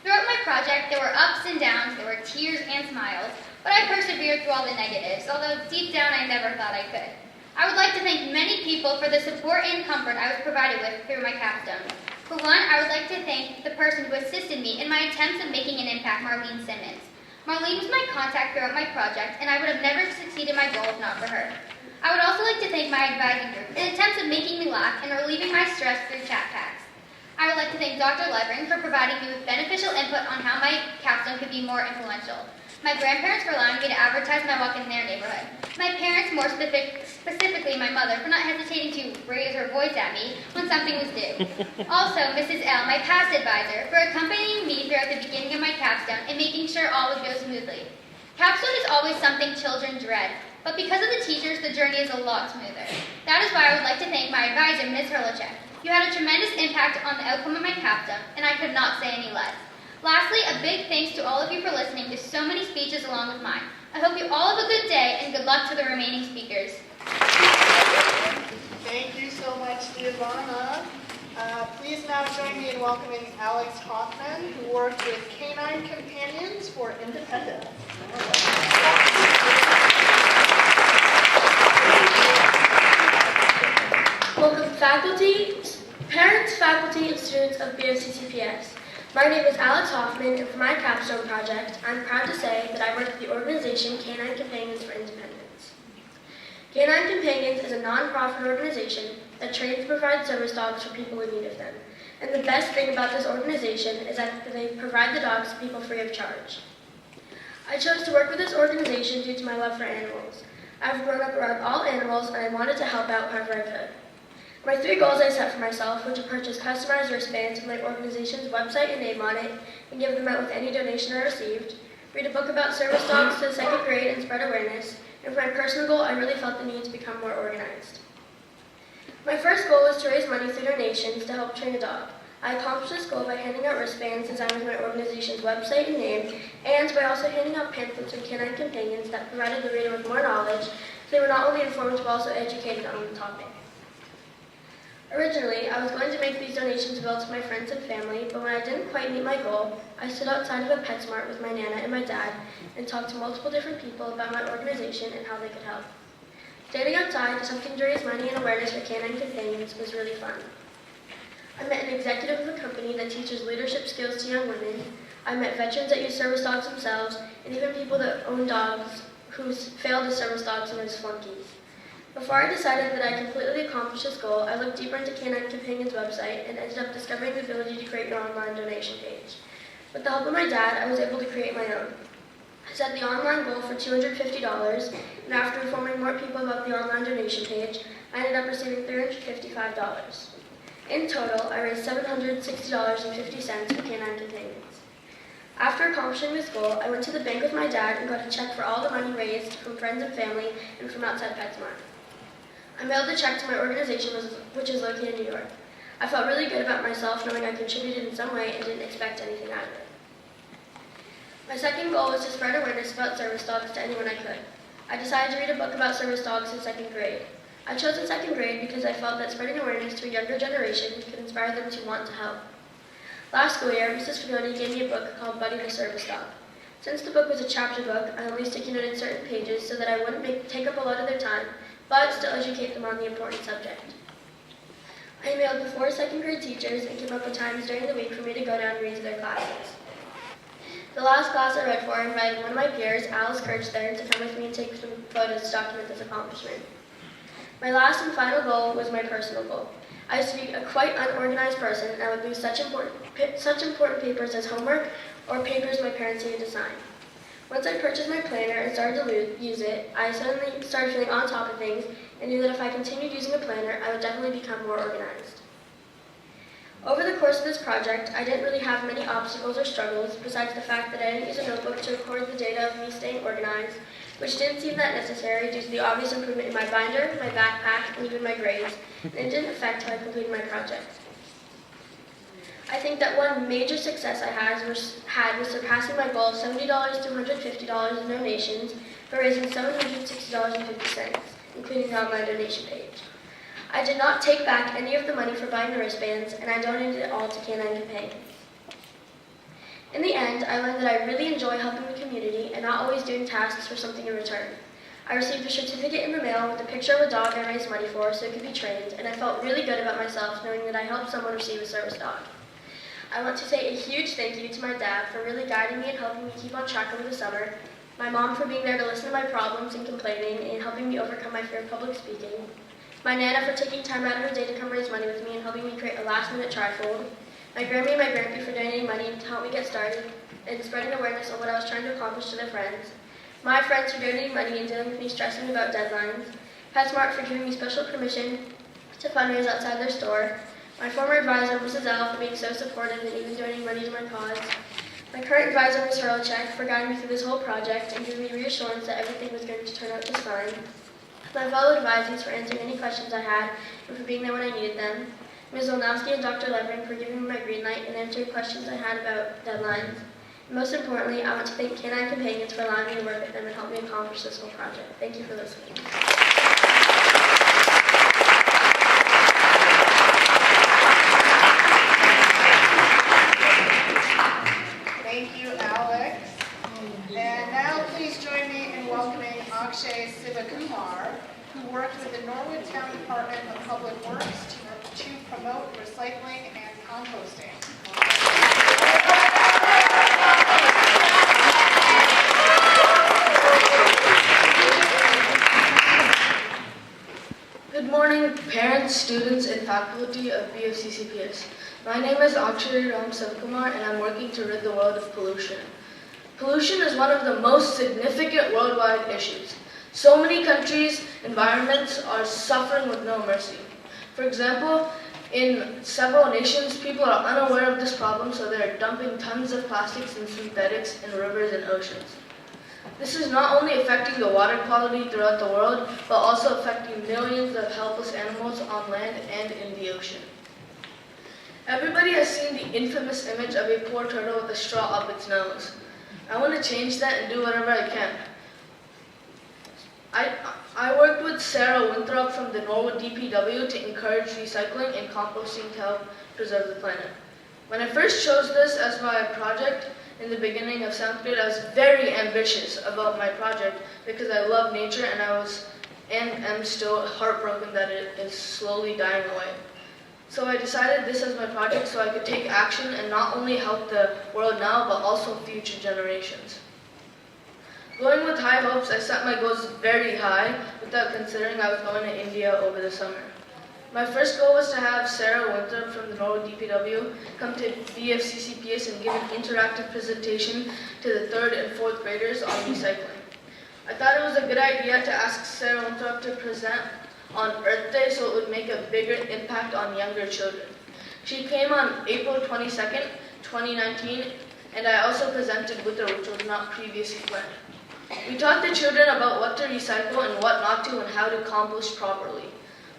Throughout my project, there were ups and downs, there were tears and smiles, but I persevered through all the negatives, although deep down I never thought I could. I would like to thank many people for the support and comfort I was provided with through my capstone. For one, I would like to thank the person who assisted me in my attempts of making an impact, Marlene Simmons. Marlene was my contact throughout my project, and I would have never succeeded in my goal if not for her. I would also like to thank my advising group in attempts of making me laugh and relieving my stress through chat packs. I would like to thank Dr. Levering for providing me with beneficial input on how my capstone could be more influential. My grandparents for allowing me to advertise my walk in their neighborhood. My parents, more specifically my mother, for not hesitating to raise her voice at me when something was due. Also, Mrs. L, my past advisor, for accompanying me throughout the beginning of my capstone and making sure all would go smoothly. Capstone is always something children dread, but because of the teachers, the journey is a lot smoother. That is why I would like to thank my advisor, Ms. Hurlichek. You had a tremendous impact on the outcome of my capstone, and I could not say any less. Lastly, a big thanks to all of you for listening to so many speeches along with mine. I hope you all have a good day, and good luck to the remaining speakers. Thank you so much, Giovanna. Please now join me in welcoming Alex Hoffman, who worked with Canine Companions for Independence. Welcome faculty, parents, faculty, and students of BFCCPS. My name is Alex Hoffman, and for my capstone project, I'm proud to say that I work with the organization Canine Companions for Independence. Canine Companions is a non-profit organization that trains and provides service dogs for people in need of them. And the best thing about this organization is that they provide the dogs to people free of charge. I chose to work with this organization due to my love for animals. I've grown up around all animals, and I wanted to help out however I could. My 3 goals I set for myself were to purchase customized wristbands with my organization's website and name on it and give them out with any donation I received, read a book about service dogs to the 2nd grade and spread awareness, and for my personal goal, I really felt the need to become more organized. My first goal was to raise money through donations to help train a dog. I accomplished this goal by handing out wristbands designed with my organization's website and name, and by also handing out pamphlets from Canine Companions that provided the reader with more knowledge, so they were not only informed but also educated on the topic. Originally, I was going to make these donations available to my friends and family, but when I didn't quite meet my goal, I stood outside of a PetSmart with my Nana and my dad and talked to multiple different people about my organization and how they could help. Standing outside, something to raise money and awareness for Canine Companions was really fun. I met an executive of a company that teaches leadership skills to young women. I met veterans that use service dogs themselves, and even people that own dogs who failed as service dogs and as flunkies. Before I decided that I completely accomplished this goal, I looked deeper into Canine Companions' website and ended up discovering the ability to create your online donation page. With the help of my dad, I was able to create my own. I set the online goal for $250, and after informing more people about the online donation page, I ended up receiving $355. In total, I raised $760.50 for Canine Companions. After accomplishing this goal, I went to the bank with my dad and got a check for all the money raised from friends and family and from outside PetSmart. I mailed the check to my organization, which is located in New York. I felt really good about myself knowing I contributed in some way and didn't expect anything out of it. My second goal was to spread awareness about service dogs to anyone I could. I decided to read a book about service dogs in 2nd grade. I chose in 2nd grade because I felt that spreading awareness to a younger generation could inspire them to want to help. Last school year, Mrs. Fagoni gave me a book called Buddy the Service Dog. Since the book was a chapter book, I only sticky noted certain pages so that I wouldn't take up a lot of their time, but still educate them on the important subject. I emailed the 4 2nd grade teachers and came up with times during the week for me to go down and read to their classes. The last class I read for, I invited one of my peers, Curt Stern, to come with me and take some photos to document this accomplishment. My last and final goal was my personal goal. I used to be a quite unorganized person, and I would lose such important papers as homework or papers my parents needed to sign. Once I purchased my planner and started to use it, I suddenly started feeling on top of things and knew that if I continued using a planner, I would definitely become more organized. Over the course of this project, I didn't really have many obstacles or struggles besides the fact that I didn't use a notebook to record the data of me staying organized, which didn't seem that necessary due to the obvious improvement in my binder, my backpack, and even my grades, and it didn't affect how I completed my project. I think that one major success I had was surpassing my goal of $70 to $150 in donations for raising $760.50, including the online donation page. I did not take back any of the money for buying the wristbands, and I donated it all to Canine Companions. In the end, I learned that I really enjoy helping the community and not always doing tasks for something in return. I received a certificate in the mail with a picture of a dog I raised money for so it could be trained, and I felt really good about myself knowing that I helped someone receive a service dog. I want to say a huge thank you to my dad for really guiding me and helping me keep on track over the summer, my mom for being there to listen to my problems and complaining and helping me overcome my fear of public speaking, my Nana for taking time out of her day to come raise money with me and helping me create a last-minute trifold, my Grammy and my Grampy for donating money to help me get started and spreading awareness of what I was trying to accomplish to their friends, my friends for donating money and dealing with me stressing about deadlines, PetSmart for giving me special permission to fundraise outside their store, my former advisor, Mrs. L, for being so supportive and even donating money to my cause, my current advisor, Ms. Hurlchek, for guiding me through this whole project and giving me reassurance that everything was going to turn out just fine, my fellow advisors for answering any questions I had and for being there when I needed them, Ms. Olnowski and Dr. Levering for giving me my green light and answering questions I had about deadlines. And most importantly, I want to thank Canine Companions for allowing me to work with them and help me accomplish this whole project. Thank you for listening. Thank you, Alex. And now please join me in welcoming Auctioneer Sell Kumar, who worked with the Norwood Town Department of Public Works to promote recycling and composting. Good morning, parents, students, and faculty of BFCCPS. My name is Auctioneer Sell Kumar, and I'm working to rid the world of pollution. Pollution is one of the most significant worldwide issues. So many countries' environments are suffering with no mercy. For example, in several nations, people are unaware of this problem, so they're dumping tons of plastics and synthetics in rivers and oceans. This is not only affecting the water quality throughout the world, but also affecting millions of helpless animals on land and in the ocean. Everybody has seen the infamous image of a poor turtle with a straw up its nose. I want to change that and do whatever I can. I worked with Sarah Winthrop from the Norwood DPW to encourage recycling and composting to help preserve the planet. When I first chose this as my project in the beginning of 7th grade, I was very ambitious about my project because I love nature and am still heartbroken that it is slowly dying away. So I decided this as my project so I could take action and not only help the world now, but also future generations. Going with high hopes, I set my goals very high without considering I was going to India over the summer. My first goal was to have Sarah Winthrop from the Norwood DPW come to BFCCPS and give an interactive presentation to the 3rd and 4th graders on recycling. I thought it was a good idea to ask Sarah Winthrop to present on Earth Day so it would make a bigger impact on younger children. She came on April 22nd, 2019, and I also presented with her, which was not previously planned. We taught the children about what to recycle and what not to and how to compost properly.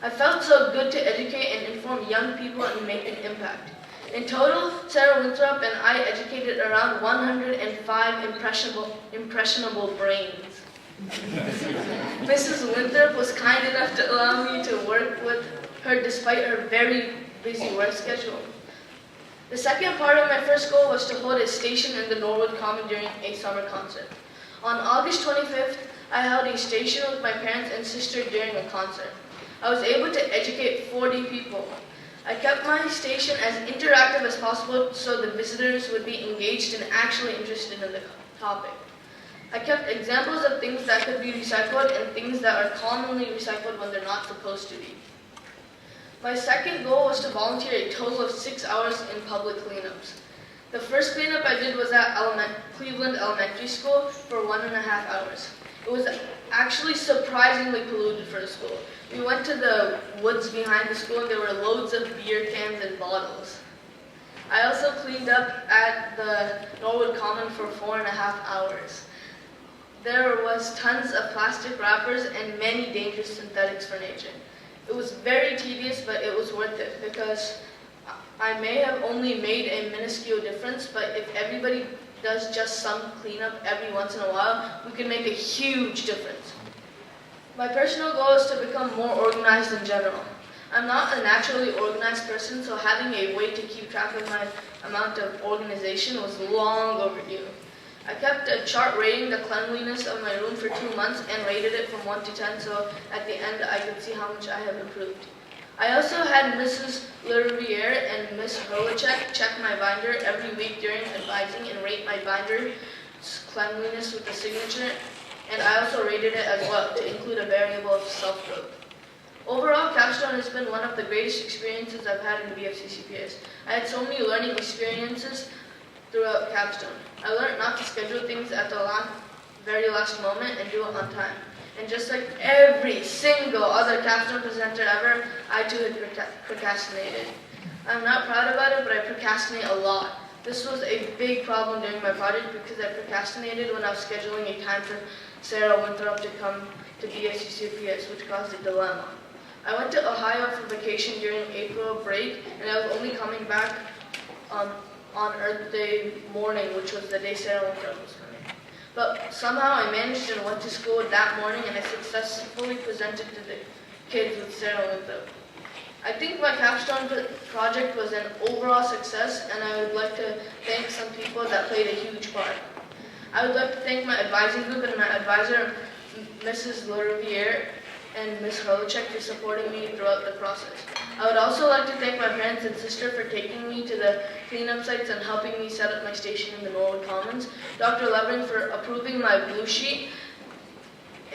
I felt so good to educate and inform young people and make an impact. In total, Sarah Winthrop and I educated around 105 impressionable brains. Mrs. Winthrop was kind enough to allow me to work with her despite her very busy work schedule. The second part of my first goal was to hold a station in the Norwood Common during a summer concert. On August 25th, I held a station with my parents and sister during a concert. I was able to educate 40 people. I kept my station as interactive as possible so the visitors would be engaged and actually interested in the topic. I kept examples of things that could be recycled and things that are commonly recycled when they're not supposed to be. My second goal was to volunteer a total of 6 hours in public cleanups. The first cleanup I did was at Cleveland Elementary School for 1.5 hours. It was actually surprisingly polluted for a school. We went to the woods behind the school and there were loads of beer cans and bottles. I also cleaned up at the Norwood Common for 4.5 hours. There was tons of plastic wrappers and many dangerous synthetics for nature. It was very tedious, but it was worth it because I may have only made a minuscule difference, but if everybody does just some cleanup every once in a while, we can make a huge difference. My personal goal is to become more organized in general. I'm not a naturally organized person, so having a way to keep track of my amount of organization was long overdue. I kept a chart rating the cleanliness of my room for 2 months and rated it from 1 to 10, so at the end I could see how much I have improved. I also had Mrs. Leriviere and Miss Holichek check my binder every week during advising and rate my binder's cleanliness with a signature, and I also rated it as well to include a variable of self-growth. Overall, Capstone has been one of the greatest experiences I've had in BFCCPS. I had so many learning experiences throughout Capstone. I learned not to schedule things at the very last moment and do it on time. And just like every single other Capstone presenter ever, I too had procrastinated. I'm not proud about it, but I procrastinate a lot. This was a big problem during my project because I procrastinated when I was scheduling a time for Sarah Winthrop to come to BFCCPS, which caused a dilemma. I went to Ohio for vacation during April break, and I was only coming back on Earth Day morning, which was the day Sarah Winthrop was coming. But somehow I managed and went to school that morning, and I successfully presented to the kids with Sarah Winthrop. I think my Capstone project was an overall success, and I would like to thank some people that played a huge part. I would like to thank my advising group and my advisor, Mrs. Leriviere, and Ms. Holichek for supporting me throughout the process. I would also like to thank my parents and sister for taking me to the cleanup sites and helping me set up my station in the Norwood Commons, Dr. Levering for approving my blue sheet,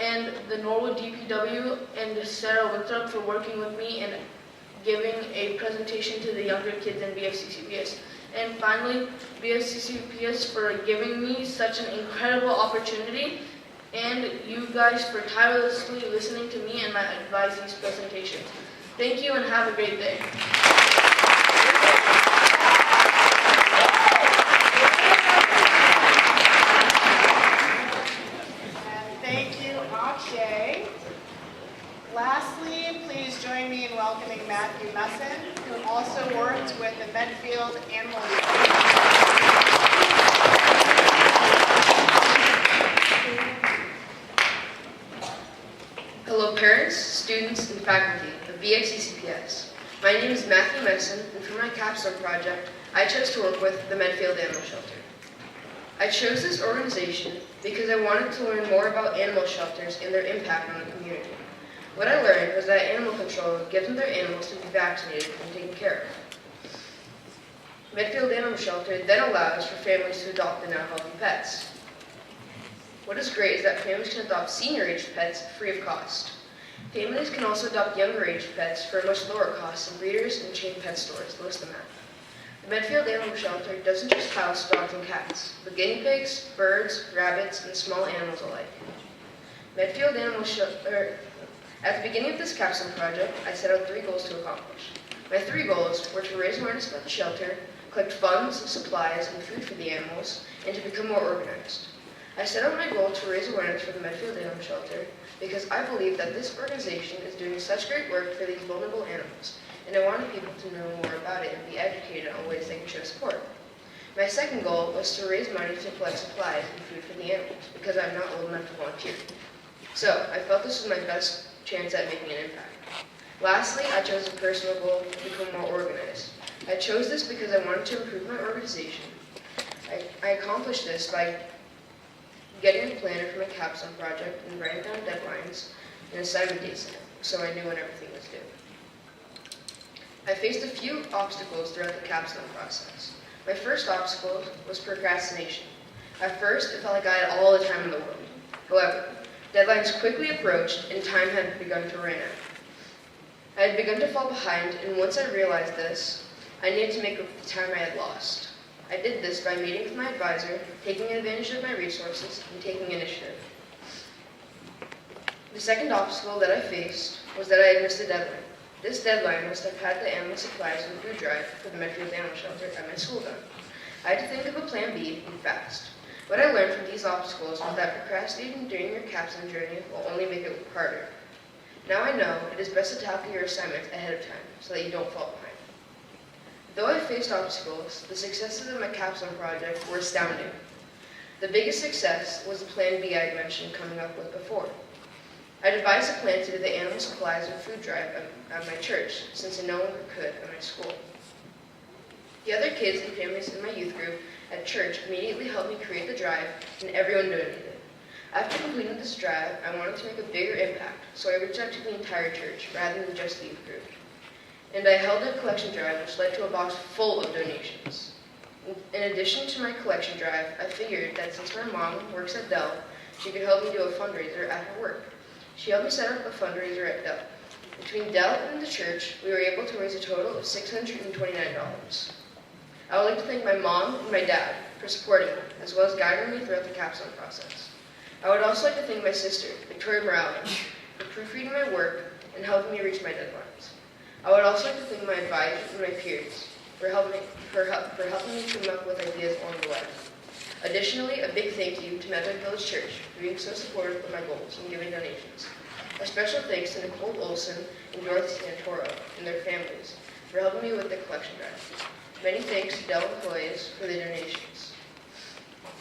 and the Norwood DPW and Sarah Winthrop for working with me and giving a presentation to the younger kids in BFCCPS. And finally, BFCCPS for giving me such an incredible opportunity, and you guys for tirelessly listening to me and my advisees' presentations. Thank you and have a great day. And thank you, Akshay. Lastly, please join me in welcoming Matthew Messon, who also worked with the Medfield Animal Hello parents, students, and faculty of BFCCPS. My name is Matthew Messon, and for my Capstone project, I chose to work with the Medfield Animal Shelter. I chose this organization because I wanted to learn more about animal shelters and their impact on the community. What I learned was that animal control gives them their animals to be vaccinated and taken care of. Medfield Animal Shelter then allows for families to adopt the now healthy pets. What is great is that families can adopt senior-aged pets free of cost. Families can also adopt younger-aged pets for a much lower cost than breeders and chain pet stores list them at. The Medfield Animal Shelter doesn't just house dogs and cats, but guinea pigs, birds, rabbits, and small animals alike. Medfield Animal Shelter. At the beginning of this Capstone project, I set out 3 goals to accomplish. My 3 goals were to raise awareness about the shelter, collect funds, supplies, and food for the animals, and to become more organized. I set out my goal to raise awareness for the Medfield Animal Shelter because I believe that this organization is doing such great work for these vulnerable animals, and I wanted people to know more about it and be educated on ways they can show support. My second goal was to raise money to collect supplies and food for the animals because I'm not old enough to volunteer. So I felt this was my best chance at making an impact. Lastly, I chose a personal goal to become more organized. I chose this because I wanted to improve my organization. I accomplished this by getting a planner for my Capstone project and writing down deadlines and assignment dates in it, so I knew when everything was due. I faced a few obstacles throughout the Capstone process. My first obstacle was procrastination. At first, it felt like I had all the time in the world. However, deadlines quickly approached and time had begun to run out. I had begun to fall behind, and once I realized this, I needed to make up the time I had lost. I did this by meeting with my advisor, taking advantage of my resources, and taking initiative. The second obstacle that I faced was that I had missed a deadline. This deadline was to have had the animal supplies and food drive for the Medfield Animal Shelter at my school done. I had to think of a plan B and fast. What I learned from these obstacles was that procrastinating during your Capstone journey will only make it harder. Now I know it is best to tackle your assignments ahead of time so that you don't fall behind. Though I faced obstacles, the successes of my capstone project were astounding. The biggest success was the Plan B I had mentioned coming up with before. I devised a plan to do the animal supplies and food drive at my church, since I no longer could at my school. The other kids and families in my youth group at church immediately helped me create the drive, and everyone donated. After completing this drive, I wanted to make a bigger impact, so I reached out to the entire church, rather than just the youth group. And I held a collection drive, which led to a box full of donations. In addition to my collection drive, I figured that since my mom works at Dell, she could help me do a fundraiser at her work. She helped me set up a fundraiser at Dell. Between Dell and the church, we were able to raise a total of $629. I would like to thank my mom and my dad for supporting me, as well as guiding me throughout the capstone process. I would also like to thank my sister, Victoria Morales, for proofreading my work and helping me reach my deadlines. I would also like to thank my advisors and my peers for helping me come up with ideas along the way. Additionally, a big thank you to Mateo Village Church for being so supportive of my goals and giving donations. A special thanks to Nicole Olson and Dorothy Santoro and their families for helping me with the collection drive. Many thanks to Dell employees for their donations.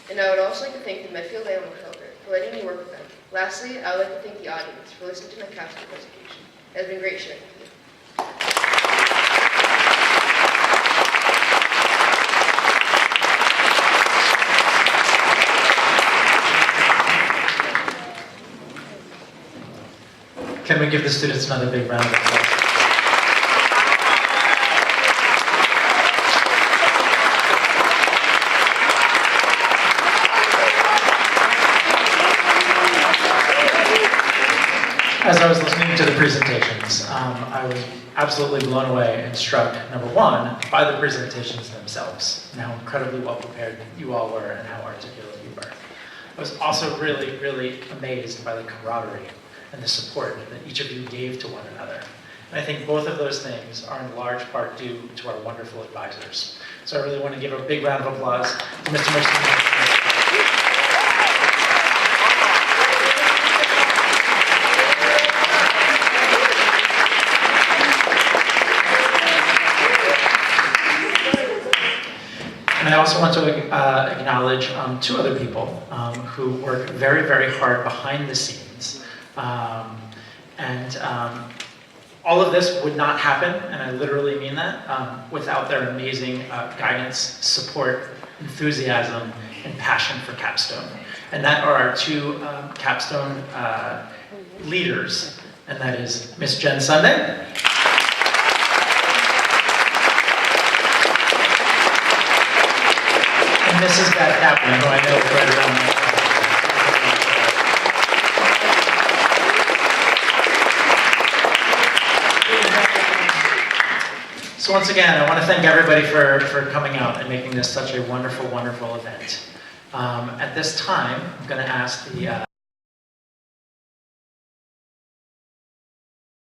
And I would also like to thank the Medfield Animal Shelter for letting me work with them. Lastly, I would like to thank the audience for listening to my capstone presentation. It has been great sharing with you. Can we give the students another big round of applause? As I was listening to the presentations, I was absolutely blown away and struck, number one, by the presentations themselves, and how incredibly well prepared you all were and how articulate you were. I was also really, really amazed by the camaraderie and the support that each of you gave to one another. And I think both of those things are in large part due to our wonderful advisors. So I really want to give a big round of applause to Mr. Mercer. And I also want to acknowledge two other people who work very, very hard behind the scenes. All of this would not happen, and I literally mean that, without their amazing guidance, support, enthusiasm, and passion for Capstone. And that are our two Capstone leaders, and that is Miss Jen Sunday. And Mrs. Beth Kaplan, who I know is right around there. So once again, I want to thank everybody for coming out and making this such a wonderful, wonderful event. At this time, I'm going to ask the